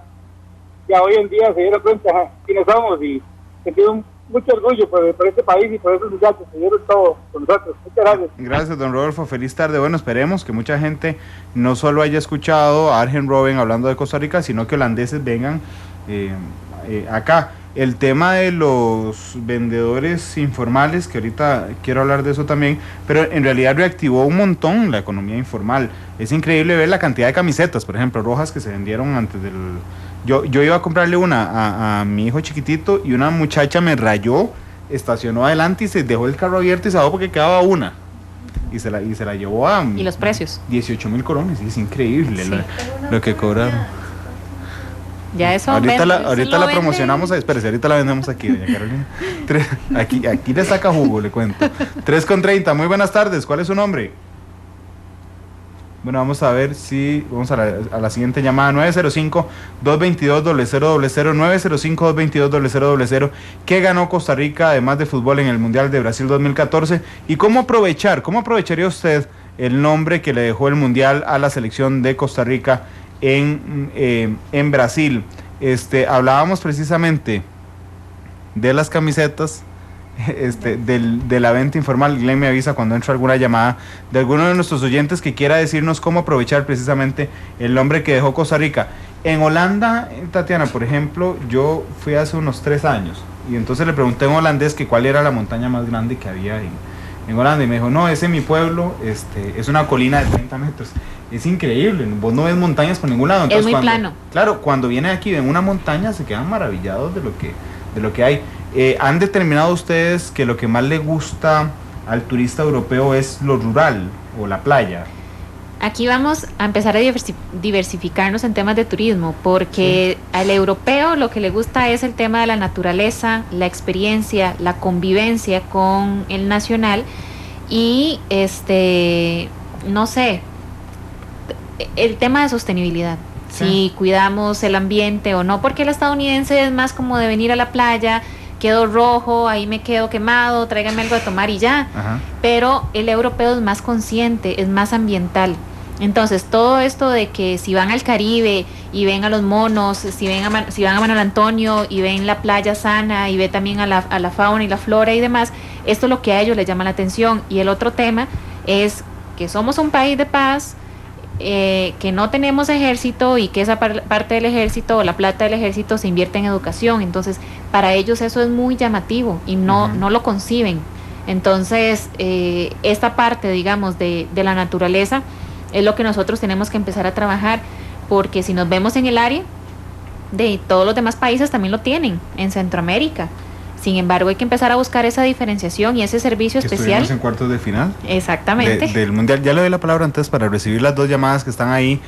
S7: Ya hoy en día se dieron cuenta quiénes somos y sentimos mucho orgullo por este país y por esos muchachos que dieron todo con nosotros. Muchas gracias.
S2: Gracias, don Rodolfo. Feliz tarde. Bueno, esperemos que mucha gente no solo haya escuchado a Arjen Robben hablando de Costa Rica, sino que holandeses vengan acá. El tema de los vendedores informales, que ahorita quiero hablar de eso también, pero en realidad reactivó un montón la economía informal. Es increíble ver la cantidad de camisetas, por ejemplo, rojas que se vendieron antes del... Yo iba a comprarle una a mi hijo chiquitito y una muchacha me rayó, estacionó adelante y se dejó el carro abierto y se bajó porque quedaba una. Y se la llevó a...
S20: ¿Y los precios?
S2: 18,000 colones, es increíble
S20: sí.
S2: lo que cobraron.
S20: Ya eso
S2: ahorita la promocionamos, espérese, ahorita la vendemos aquí, doña Carolina. Aquí le saca jugo, le cuento. 3:30, muy buenas tardes, ¿cuál es su nombre? Bueno, vamos a ver si, vamos a la siguiente llamada, 905-222-0000, 905-222-0000. ¿Qué ganó Costa Rica, además de fútbol, en el Mundial de Brasil 2014? ¿Y cómo aprovecharía usted el nombre que le dejó el Mundial a la selección de Costa Rica en Brasil? Hablábamos precisamente de las camisetas, de la venta informal. Glenn me avisa cuando entra alguna llamada de alguno de nuestros oyentes que quiera decirnos cómo aprovechar precisamente el nombre que dejó Costa Rica. En Holanda, Tatiana, por ejemplo, yo fui hace unos 3 años y entonces le pregunté en holandés que cuál era la montaña más grande que había en Holanda y me dijo, no, ese en mi pueblo es una colina de 30 metros. Es increíble, vos no ves montañas por ningún lado. Entonces,
S20: es muy plano.
S2: Claro, cuando vienen aquí ven una montaña se quedan maravillados de lo que hay. ¿Han determinado ustedes que lo que más le gusta al turista europeo es lo rural o la playa?
S20: Aquí vamos a empezar a diversificarnos en temas de turismo, porque al europeo lo que le gusta es el tema de la naturaleza, la experiencia, la convivencia con el nacional y no sé, el tema de sostenibilidad. Si cuidamos el ambiente o no, porque el estadounidense es más como de venir a la playa, quedo rojo, ahí me quedo quemado, tráigame algo de tomar y ya. Ajá. Pero el europeo es más consciente, es más ambiental. Entonces, todo esto de que si van al Caribe y ven a los monos, si van a Manuel Antonio y ven la playa sana y ve también a la fauna y la flora y demás, esto es lo que a ellos les llama la atención. Y el otro tema es que somos un país de paz, que no tenemos ejército y que esa parte del ejército o la plata del ejército se invierte en educación. Entonces, para ellos eso es muy llamativo y no lo conciben. Entonces, esta parte, digamos, de la naturaleza es lo que nosotros tenemos que empezar a trabajar, porque si nos vemos en el área, de todos los demás países también lo tienen, en Centroamérica. Sin embargo, hay que empezar a buscar esa diferenciación y ese servicio especial.
S2: Estuvimos en cuartos de final.
S20: Exactamente.
S2: Del Mundial. Ya le doy la palabra antes para recibir las dos llamadas que están ahí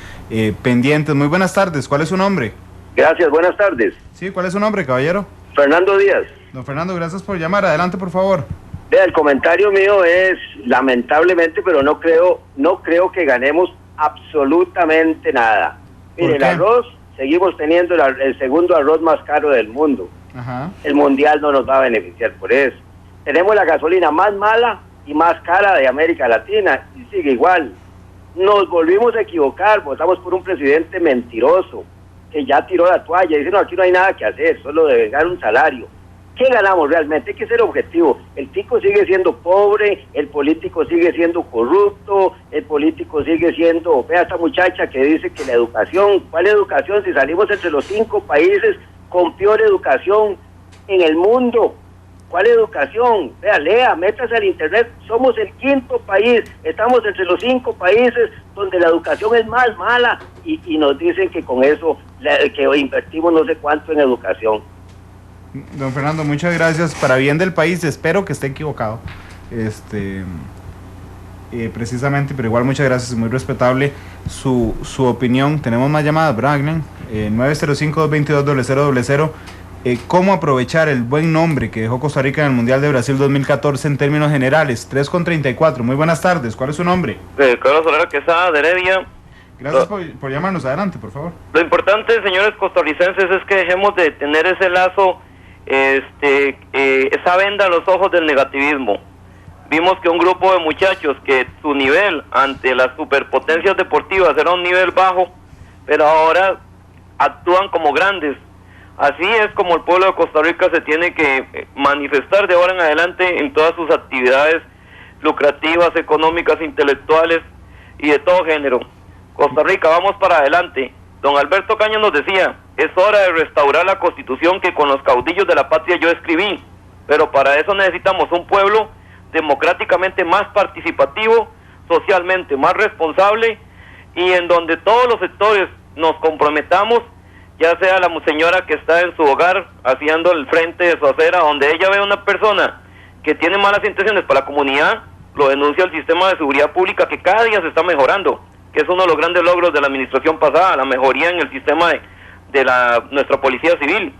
S2: pendientes. Muy buenas tardes. ¿Cuál es su nombre?
S4: Gracias, buenas tardes.
S2: Sí, ¿cuál es su nombre, caballero?
S4: Fernando Díaz.
S2: Don Fernando, gracias por llamar. Adelante, por favor.
S4: Vea, el comentario mío es, lamentablemente, pero no creo que ganemos absolutamente nada. Mire, el arroz, seguimos teniendo el segundo arroz más caro del mundo.
S2: Ajá.
S4: El mundial no nos va a beneficiar por eso. Tenemos la gasolina más mala y más cara de América Latina y sigue igual. Nos volvimos a equivocar, votamos por un presidente mentiroso que ya tiró la toalla, dice no, aquí no hay nada que hacer, solo de vengar un salario. ¿Qué ganamos realmente? Hay que ser objetivo. El tico sigue siendo pobre, el político sigue siendo corrupto, el político sigue siendo... Vea esta muchacha que dice que la educación, ¿cuál educación? Si salimos entre los 5 países con peor educación en el mundo. ¿Cuál educación? Vea, lea, métase al internet, somos el 5º país, estamos entre los 5 países donde la educación es más mala y nos dicen que con eso que invertimos no sé cuánto en educación.
S2: Don Fernando, muchas gracias. Para bien del país, espero que esté equivocado. Precisamente, pero igual muchas gracias, muy respetable su opinión. Tenemos más llamadas, ¿verdad, Agnen? 905-222-0000. ¿Cómo aprovechar el buen nombre que dejó Costa Rica en el Mundial de Brasil 2014 en términos generales? 3:34. Muy buenas tardes. ¿Cuál es su nombre?
S22: Carlos Solera Quesada, de Heredia.
S2: Gracias por llamarnos. Adelante, por favor.
S22: Lo importante, señores costarricenses, es que dejemos de tener ese lazo, esa venda a los ojos del negativismo. Vimos que un grupo de muchachos que su nivel ante las superpotencias deportivas era un nivel bajo, pero ahora actúan como grandes. Así es como el pueblo de Costa Rica se tiene que manifestar de ahora en adelante en todas sus actividades lucrativas, económicas, intelectuales y de todo género. Costa Rica, vamos para adelante. Don Alberto Cañas nos decía, es hora de restaurar la Constitución que con los caudillos de la patria yo escribí, pero para eso necesitamos un pueblo democráticamente más participativo, socialmente más responsable y en donde todos los sectores nos comprometamos, ya sea la señora que está en su hogar haciendo el frente de su acera, donde ella ve a una persona que tiene malas intenciones para la comunidad, lo denuncia al sistema de seguridad pública que cada día se está mejorando, que es uno de los grandes logros de la administración pasada, la mejoría en el sistema de nuestra policía civil.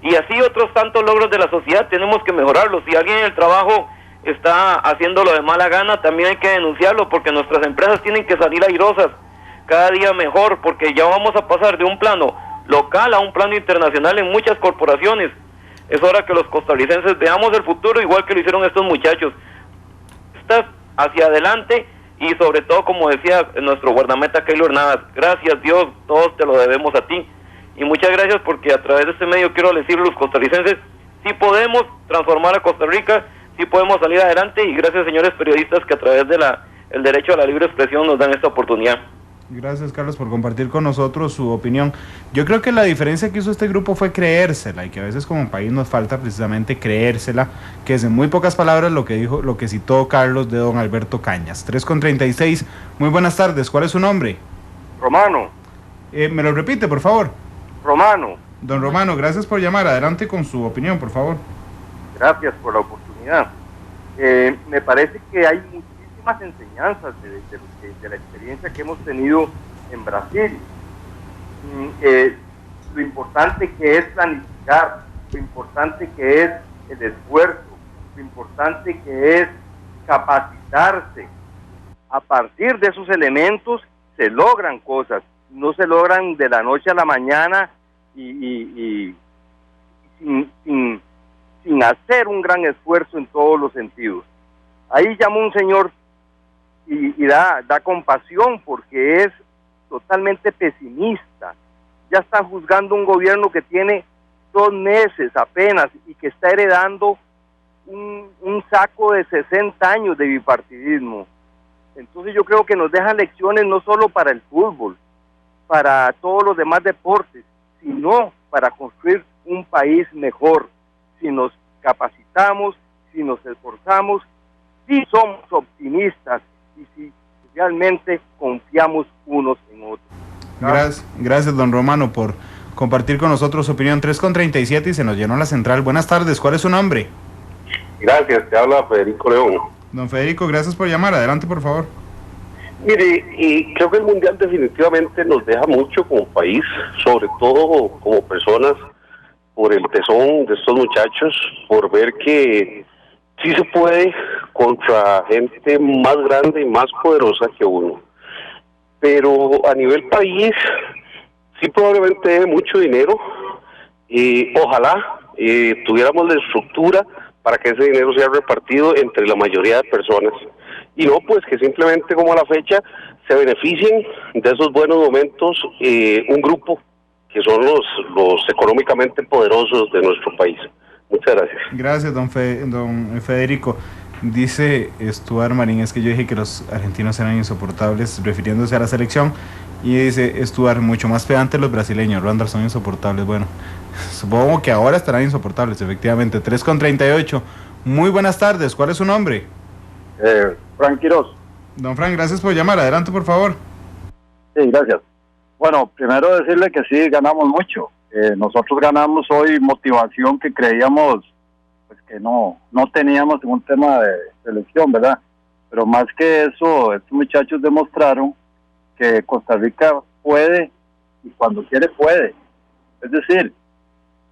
S22: Y así otros tantos logros de la sociedad tenemos que mejorarlos. Si alguien en el trabajo está haciéndolo de mala gana, también hay que denunciarlo, porque nuestras empresas tienen que salir airosas, cada día mejor, porque ya vamos a pasar de un plano local a un plano internacional en muchas corporaciones. Es hora que los costarricenses veamos el futuro igual que lo hicieron estos muchachos. Estás hacia adelante y sobre todo, como decía nuestro guardameta Keylor Navas, gracias Dios, todos te lo debemos a ti. Y muchas gracias porque a través de este medio quiero decirle a los costarricenses, sí podemos transformar a Costa Rica, sí podemos salir adelante y gracias señores periodistas que a través de el derecho a la libre expresión nos dan esta oportunidad.
S2: Gracias, Carlos, por compartir con nosotros su opinión. Yo creo que la diferencia que hizo este grupo fue creérsela, y que a veces como país nos falta precisamente creérsela, que es en muy pocas palabras lo que citó Carlos de don Alberto Cañas. 3:36. Muy buenas tardes. ¿Cuál es su nombre?
S4: Romano.
S2: ¿Me lo repite, por favor?
S4: Romano.
S2: Don Romano, gracias por llamar. Adelante con su opinión, por favor.
S4: Gracias por la oportunidad. Me parece que hay muchísimas enseñanzas de la experiencia que hemos tenido en Brasil. Lo importante que es planificar, lo importante que es el esfuerzo, lo importante que es capacitarse. A partir de esos elementos se logran cosas, no se logran de la noche a la mañana y sin hacer un gran esfuerzo en todos los sentidos. Ahí llamó un señor y da compasión porque es totalmente pesimista. Ya está juzgando un gobierno que tiene 2 meses apenas y que está heredando un saco de 60 años de bipartidismo. Entonces yo creo que nos deja lecciones no solo para el fútbol, para todos los demás deportes, sino para construir un país mejor. Si nos capacitamos, si nos esforzamos, si somos optimistas y si realmente confiamos unos en otros.
S2: Gracias, don Romano, por compartir con nosotros su opinión. 3:37 y se nos llenó la central. Buenas tardes, ¿cuál es su nombre?
S6: Gracias, te habla Federico León.
S2: Don Federico, gracias por llamar. Adelante, por favor.
S6: Mire, y creo que el Mundial definitivamente nos deja mucho como país, sobre todo como personas, por el tesón de estos muchachos, por ver que sí se puede contra gente más grande y más poderosa que uno. Pero a nivel país, sí probablemente debe mucho dinero. Ojalá tuviéramos la estructura para que ese dinero sea repartido entre la mayoría de personas. Y no, pues que simplemente como a la fecha se beneficien de esos buenos momentos un grupo que son los económicamente poderosos de nuestro país. Muchas gracias.
S2: Gracias, don Federico. Dice Stuart Marín, es que yo dije que los argentinos eran insoportables, refiriéndose a la selección, y dice Stuart, mucho más pedante los brasileños, Randall, son insoportables. Bueno, supongo que ahora estarán insoportables, efectivamente. 3:38. Muy buenas tardes, ¿cuál es su nombre?
S8: Frank Quiroz.
S2: Don Frank, gracias por llamar, adelante por favor.
S8: Sí, gracias. Bueno, primero decirle que sí, ganamos mucho. Nosotros ganamos hoy motivación que creíamos pues que no teníamos en un tema de selección, ¿verdad? Pero más que eso, estos muchachos demostraron que Costa Rica puede y cuando quiere puede. Es decir,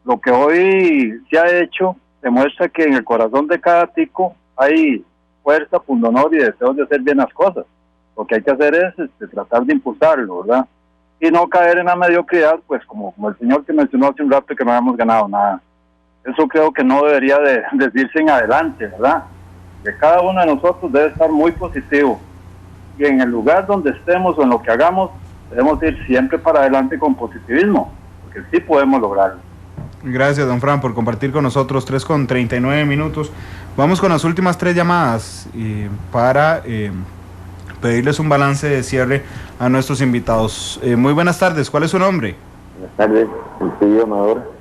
S8: lo que hoy se ha hecho demuestra que en el corazón de cada tico hay fuerza, pundonor y deseos de hacer bien las cosas. Lo que hay que hacer es tratar de impulsarlo, ¿verdad? Y no caer en la mediocridad, pues como el señor que mencionó hace un rato que no habíamos ganado nada. Eso creo que no debería de decirse en adelante, ¿verdad? Que cada uno de nosotros debe estar muy positivo. Y en el lugar donde estemos o en lo que hagamos, debemos ir siempre para adelante con positivismo, porque sí podemos lograrlo.
S2: Gracias, don Fran, por compartir con nosotros. 3:39. Vamos con las últimas 3 llamadas para pedirles un balance de cierre a nuestros invitados. Muy buenas tardes, ¿cuál es su nombre?
S23: Buenas tardes, Elpidio Amador.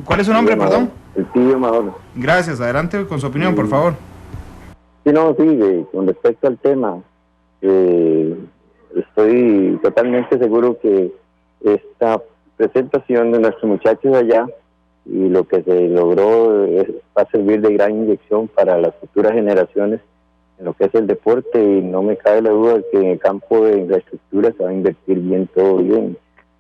S2: ¿Cuál es su nombre, perdón?
S23: Elpidio Amador.
S2: Gracias, adelante con su opinión, por favor.
S23: Sí, con respecto al tema, estoy totalmente seguro que esta presentación de nuestros muchachos allá y lo que se logró va a servir de gran inyección para las futuras generaciones en lo que es el deporte, y no me cabe la duda de que en el campo de infraestructura se va a invertir bien, todo bien,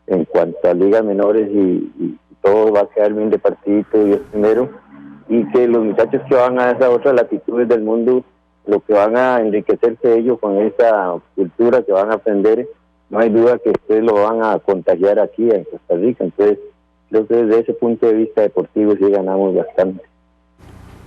S23: en cuanto a ligas menores y todo va a quedar bien de partidito, Dios primero, y que los muchachos que van a esas otras latitudes del mundo, lo que van a enriquecerse ellos con esa cultura que van a aprender, no hay duda que ustedes lo van a contagiar aquí en Costa Rica. Entonces creo que desde ese punto de vista deportivo sí ganamos bastante.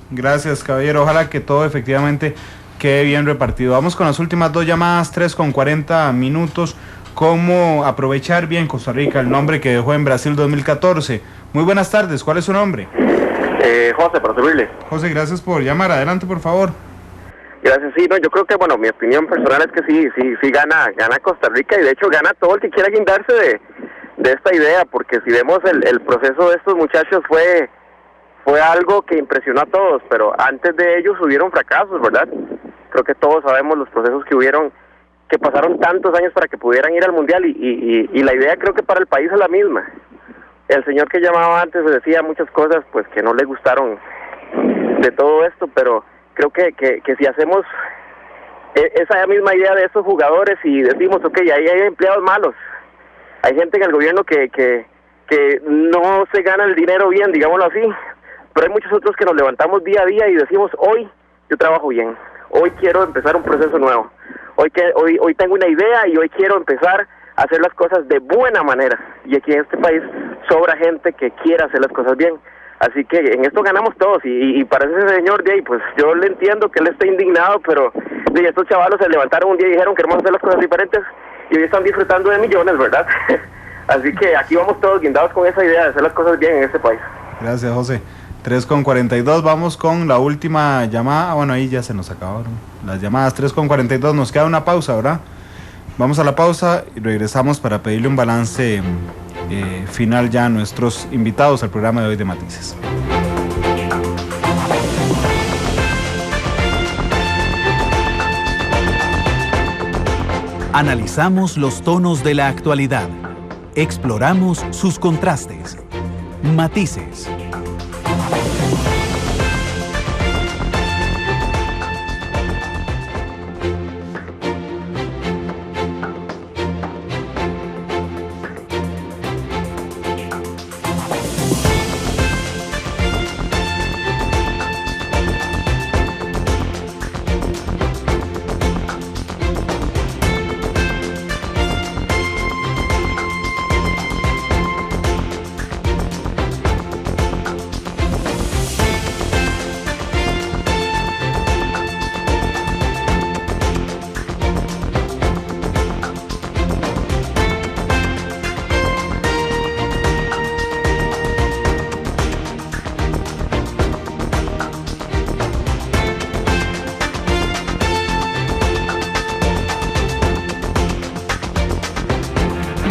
S2: Gracias, caballero, ojalá que todo efectivamente quede bien repartido. Vamos con las últimas 2 llamadas, 3:40. ¿Cómo aprovechar bien Costa Rica, el nombre que dejó en Brasil 2014? Muy buenas tardes, ¿cuál es su nombre?
S6: José, para servirle.
S2: José, gracias por llamar, adelante por favor.
S6: Gracias, sí, yo creo que, mi opinión personal es que sí gana Costa Rica, y de hecho gana todo el que quiera guindarse de esta idea, porque si vemos el proceso de estos muchachos fue algo que impresionó a todos, pero antes de ellos hubieron fracasos, ¿verdad? Creo que todos sabemos los procesos que hubieron, que pasaron tantos años para que pudieran ir al Mundial, y la idea creo que para el país es la misma. El señor que llamaba antes decía muchas cosas pues que no le gustaron de todo esto, pero creo que si hacemos esa misma idea de esos jugadores y decimos, ok, ahí hay empleados malos, hay gente en el gobierno que no se gana el dinero bien, digámoslo así, pero hay muchos otros que nos levantamos día a día y decimos, hoy yo trabajo bien, hoy quiero empezar un proceso nuevo, hoy tengo una idea y hoy quiero empezar a hacer las cosas de buena manera, y aquí en este país sobra gente que quiera hacer las cosas bien. Así que en esto ganamos todos, y para ese señor de ahí, pues yo le entiendo que él está indignado, pero estos chavalos se levantaron un día y dijeron que queremos hacer las cosas diferentes, y hoy están disfrutando de millones, ¿verdad? Así que aquí vamos todos guindados con esa idea de hacer las cosas bien en este país.
S2: Gracias, José. 3:42, vamos con la última llamada. Bueno, ahí ya se nos acabaron las llamadas. 3:42, nos queda una pausa, ¿verdad? Vamos a la pausa y regresamos para pedirle un balance final ya a nuestros invitados al programa de hoy de Matices.
S1: Analizamos los tonos de la actualidad. Exploramos sus contrastes, matices.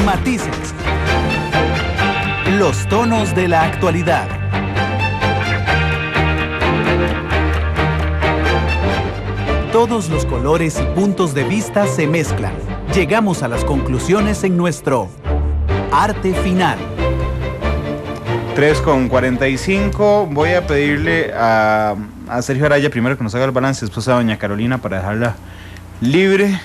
S1: Matices. Los tonos de la actualidad. Todos los colores y puntos de vista se mezclan. Llegamos a las conclusiones en nuestro arte final.
S2: 3:45. Voy a pedirle a Sergio Araya primero que nos haga el balance, después a doña Carolina para dejarla libre.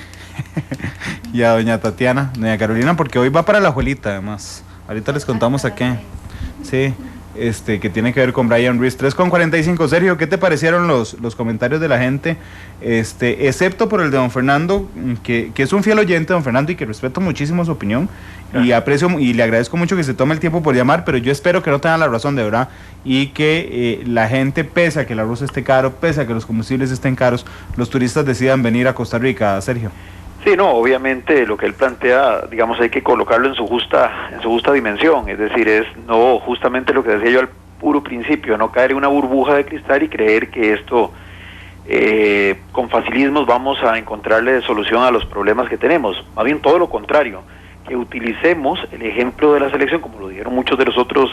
S2: Y a doña Tatiana, doña Carolina, porque hoy va para la abuelita además. Ahorita les contamos a qué. Sí, que tiene que ver con Brian Ruiz. 3:45. Sergio, ¿qué te parecieron los comentarios de la gente? Excepto por el de don Fernando, que es un fiel oyente de don Fernando y que respeto muchísimo su opinión y aprecio y le agradezco mucho que se tome el tiempo por llamar, pero yo espero que no tenga la razón de verdad y que la gente, pese a que el arroz esté caro, pese a que los combustibles estén caros, los turistas decidan venir a Costa Rica. Sergio.
S21: Sí, no, obviamente lo que él plantea, digamos, hay que colocarlo en su justa dimensión, es decir, es no justamente lo que decía yo al puro principio, no caer en una burbuja de cristal y creer que esto con facilismos vamos a encontrarle solución a los problemas que tenemos, más bien todo lo contrario, que utilicemos el ejemplo de la selección, como lo dijeron muchos de los otros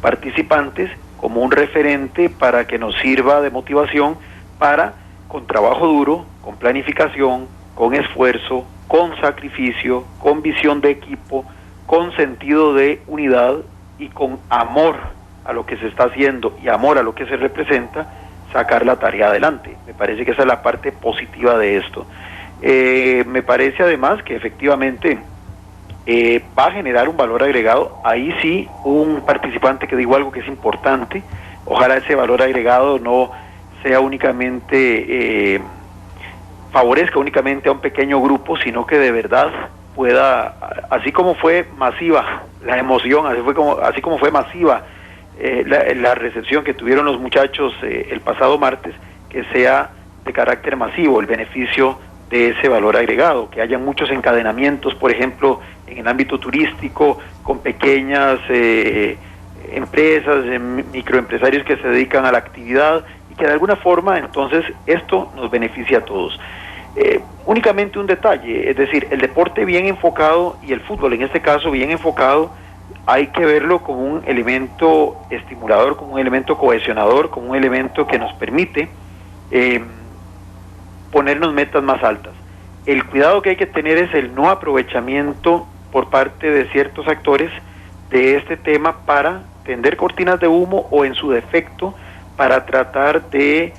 S21: participantes, como un referente para que nos sirva de motivación para, con trabajo duro, con planificación, con esfuerzo, con sacrificio, con visión de equipo, con sentido de unidad y con amor a lo que se está haciendo y amor a lo que se representa, sacar la tarea adelante. Me parece que esa es la parte positiva de esto. Me parece además que efectivamente va a generar un valor agregado. Ahí sí, un participante que dijo algo que es importante, ojalá ese valor agregado no sea únicamente... favorezca únicamente a un pequeño grupo, sino que de verdad pueda, así como fue masiva la emoción, así como fue masiva la recepción que tuvieron los muchachos el pasado martes, que sea de carácter masivo el beneficio de ese valor agregado, que haya muchos encadenamientos, por ejemplo, en el ámbito turístico, con pequeñas empresas, microempresarios que se dedican a la actividad, y que de alguna forma entonces esto nos beneficia a todos. Únicamente un detalle, es decir, el deporte bien enfocado y el fútbol en este caso bien enfocado, hay que verlo como un elemento estimulador, como un elemento cohesionador, como un elemento que nos permite ponernos metas más altas. El cuidado que hay que tener es el no aprovechamiento por parte de ciertos actores de este tema para tender cortinas de humo o en su defecto para tratar de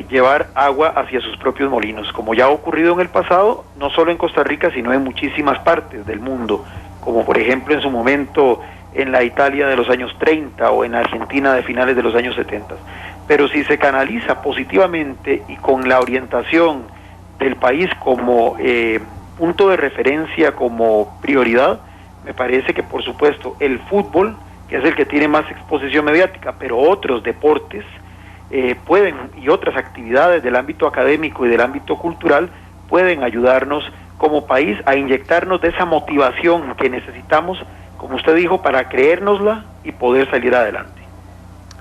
S21: llevar agua hacia sus propios molinos, como ya ha ocurrido en el pasado, no solo en Costa Rica, sino en muchísimas partes del mundo, como por ejemplo en su momento en la Italia de los años 30 o en Argentina de finales de los años 70. Pero si se canaliza positivamente y con la orientación del país como punto de referencia, como prioridad, me parece que por supuesto el fútbol, que es el que tiene más exposición mediática, pero otros deportes pueden, y otras actividades del ámbito académico y del ámbito cultural, pueden ayudarnos como país a inyectarnos de esa motivación que necesitamos, como usted dijo, para creérnosla y poder salir adelante.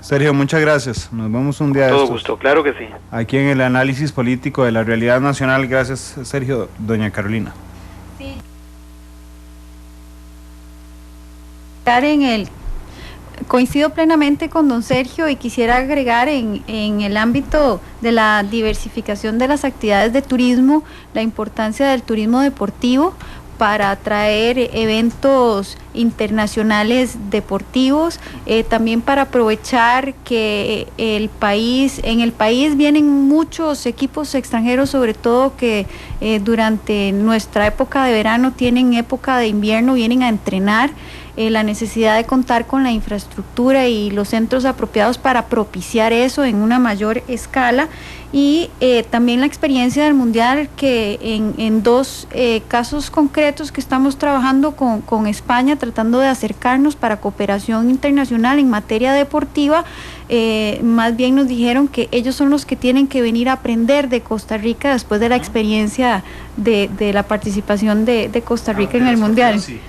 S2: Sergio, muchas gracias. Nos vemos un día de estos.
S21: Todo gusto, claro que sí.
S2: Aquí en el análisis político de la realidad nacional. Gracias, Sergio. Doña Carolina.
S19: Sí. En el Coincido plenamente con don Sergio y quisiera agregar en el ámbito de la diversificación de las actividades de turismo, la importancia del turismo deportivo para atraer eventos internacionales deportivos, también para aprovechar que en el país vienen muchos equipos extranjeros, sobre todo que durante nuestra época de verano tienen época de invierno, vienen a entrenar. La necesidad de contar con la infraestructura y los centros apropiados para propiciar eso en una mayor escala, y también la experiencia del Mundial, que en dos casos concretos que estamos trabajando con España, tratando de acercarnos para cooperación internacional en materia deportiva, más bien nos dijeron que ellos son los que tienen que venir a aprender de Costa Rica después de la experiencia de la participación de Costa Rica en el Mundial. Sí.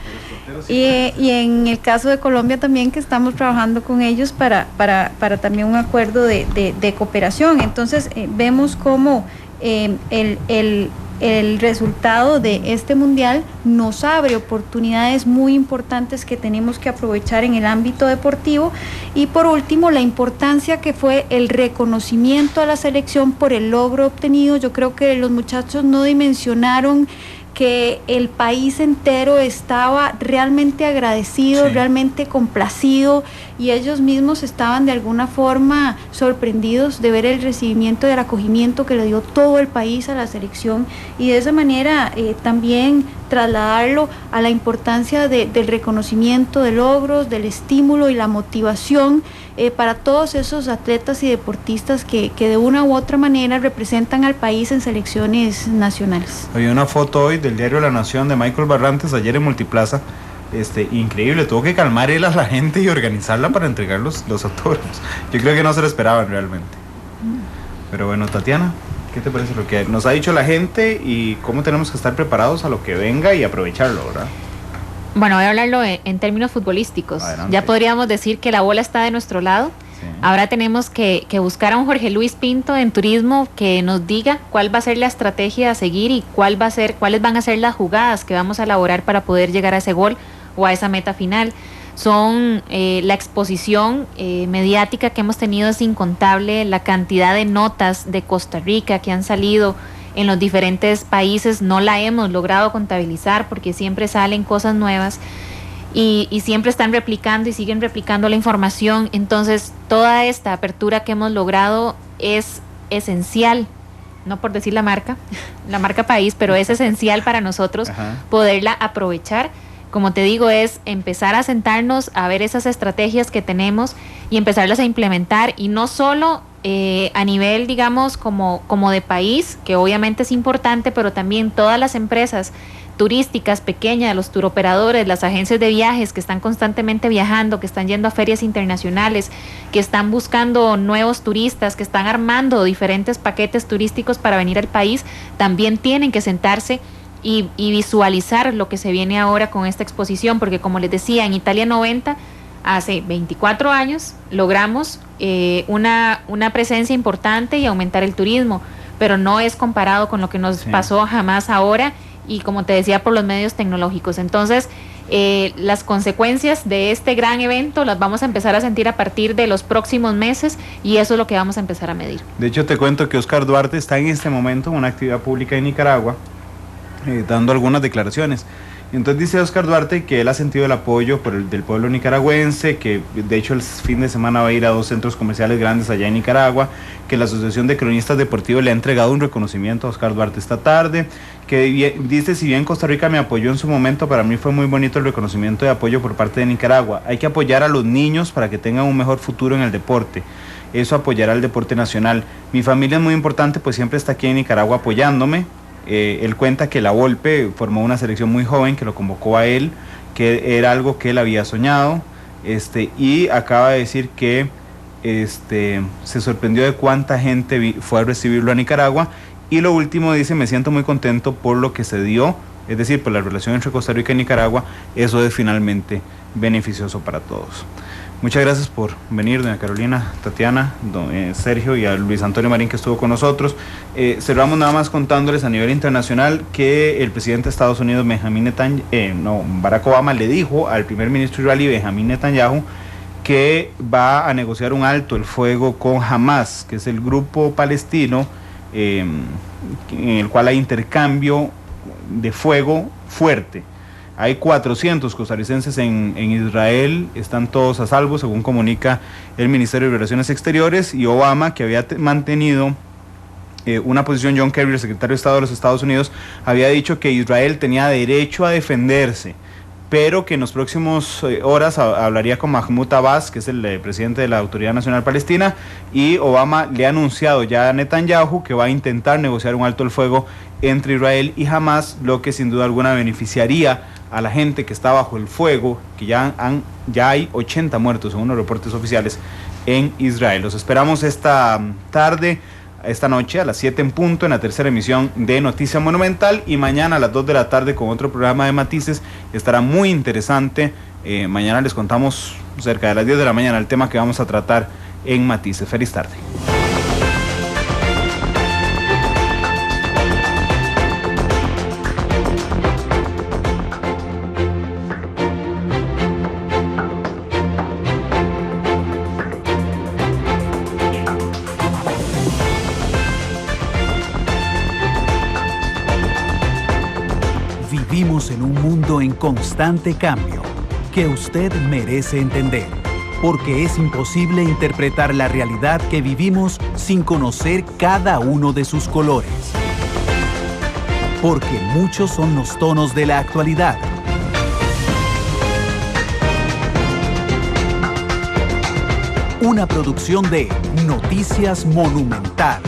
S19: Y en el caso de Colombia también, que estamos trabajando con ellos para también un acuerdo de cooperación. Entonces vemos cómo el resultado de este mundial nos abre oportunidades muy importantes que tenemos que aprovechar en el ámbito deportivo. Y por último, la importancia que fue el reconocimiento a la selección por el logro obtenido. Yo creo que los muchachos no dimensionaron que el país entero estaba realmente agradecido, realmente complacido, y ellos mismos estaban de alguna forma sorprendidos de ver el recibimiento y el acogimiento que le dio todo el país a la selección, y de esa manera también trasladarlo a la importancia del reconocimiento de logros, del estímulo y la motivación para todos esos atletas y deportistas que de una u otra manera representan al país en selecciones nacionales.
S2: Había una foto hoy del diario La Nación de Michael Barrantes ayer en Multiplaza. Increíble, tuvo que calmar él a la gente y organizarla para entregar los autógrafos. Yo creo que no se lo esperaban realmente. Pero bueno, Tatiana, ¿qué te parece lo que nos ha dicho la gente y cómo tenemos que estar preparados a lo que venga y aprovecharlo, verdad?
S20: Bueno, voy a hablarlo en términos futbolísticos.
S2: Adelante.
S20: Ya podríamos decir que la bola está de nuestro lado. Sí. Ahora tenemos que buscar a un Jorge Luis Pinto en turismo que nos diga cuál va a ser la estrategia a seguir y cuáles van a ser las jugadas que vamos a elaborar para poder llegar a ese gol o a esa meta final. Son la exposición mediática que hemos tenido es incontable, la cantidad de notas de Costa Rica que han salido en los diferentes países no la hemos logrado contabilizar porque siempre salen cosas nuevas y siempre están replicando y siguen replicando la información. Entonces toda esta apertura que hemos logrado es esencial, no por decir la marca país, pero es esencial para nosotros poderla aprovechar. Como te digo, es empezar a sentarnos a ver esas estrategias que tenemos y empezarlas a implementar, y no solo a nivel, digamos, como de país, que obviamente es importante, pero también todas las empresas turísticas pequeñas, los turoperadores, las agencias de viajes que están constantemente viajando, que están yendo a ferias internacionales, que están buscando nuevos turistas, que están armando diferentes paquetes turísticos para venir al país, también tienen que sentarse y visualizar lo que se viene ahora con esta exposición, porque como les decía, en Italia 90, hace 24 años, logramos una presencia importante y aumentar el turismo, pero no es comparado con lo que nos pasó jamás ahora, y como te decía, por los medios tecnológicos. Entonces, las consecuencias de este gran evento las vamos a empezar a sentir a partir de los próximos meses, y eso es lo que vamos a empezar a medir.
S2: De hecho, te cuento que Oscar Duarte está en este momento en una actividad pública en Nicaragua, dando algunas declaraciones. Entonces dice Oscar Duarte que él ha sentido el apoyo del pueblo nicaragüense, que de hecho el fin de semana va a ir a 2 centros comerciales grandes allá en Nicaragua, que la Asociación de Cronistas Deportivos le ha entregado un reconocimiento a Oscar Duarte esta tarde, que dice: si bien Costa Rica me apoyó en su momento, para mí fue muy bonito el reconocimiento de apoyo por parte de Nicaragua. Hay que apoyar a los niños para que tengan un mejor futuro en el deporte. Eso apoyará al deporte nacional. Mi familia es muy importante, pues siempre está aquí en Nicaragua apoyándome. Él cuenta que la Volpe formó una selección muy joven que lo convocó a él, que era algo que él había soñado, y acaba de decir que se sorprendió de cuánta gente fue a recibirlo a Nicaragua. Y lo último, dice: me siento muy contento por lo que se dio, es decir, por la relación entre Costa Rica y Nicaragua. Eso es finalmente beneficioso para todos. Muchas gracias por venir, doña Carolina, Tatiana, Sergio y a Luis Antonio Marín, que estuvo con nosotros. Cerramos nada más contándoles a nivel internacional que el presidente de Estados Unidos, Barack Obama, le dijo al primer ministro israelí, Benjamín Netanyahu, que va a negociar un alto el fuego con Hamas, que es el grupo palestino en el cual hay intercambio de fuego fuerte. Hay 400 costarricenses en Israel, están todos a salvo, según comunica el Ministerio de Relaciones Exteriores, y Obama, que había mantenido una posición, John Kerry, el secretario de Estado de los Estados Unidos, había dicho que Israel tenía derecho a defenderse, pero que en las próximas horas hablaría con Mahmoud Abbas, que es el presidente de la Autoridad Nacional Palestina, y Obama le ha anunciado ya a Netanyahu que va a intentar negociar un alto el fuego entre Israel y Hamas, lo que sin duda alguna beneficiaría a la gente que está bajo el fuego, que ya hay 80 muertos según los reportes oficiales en Israel. Los esperamos esta noche a las 7 en punto en la tercera emisión de Noticia Monumental, y mañana a las 2 de la tarde con otro programa de Matices. Estará muy interesante. Mañana les contamos cerca de las 10 de la mañana el tema que vamos a tratar en Matices. Feliz tarde.
S1: Vivimos en un mundo en constante cambio que usted merece entender, porque es imposible interpretar la realidad que vivimos sin conocer cada uno de sus colores. Porque muchos son los tonos de la actualidad. Una producción de Noticias Monumental.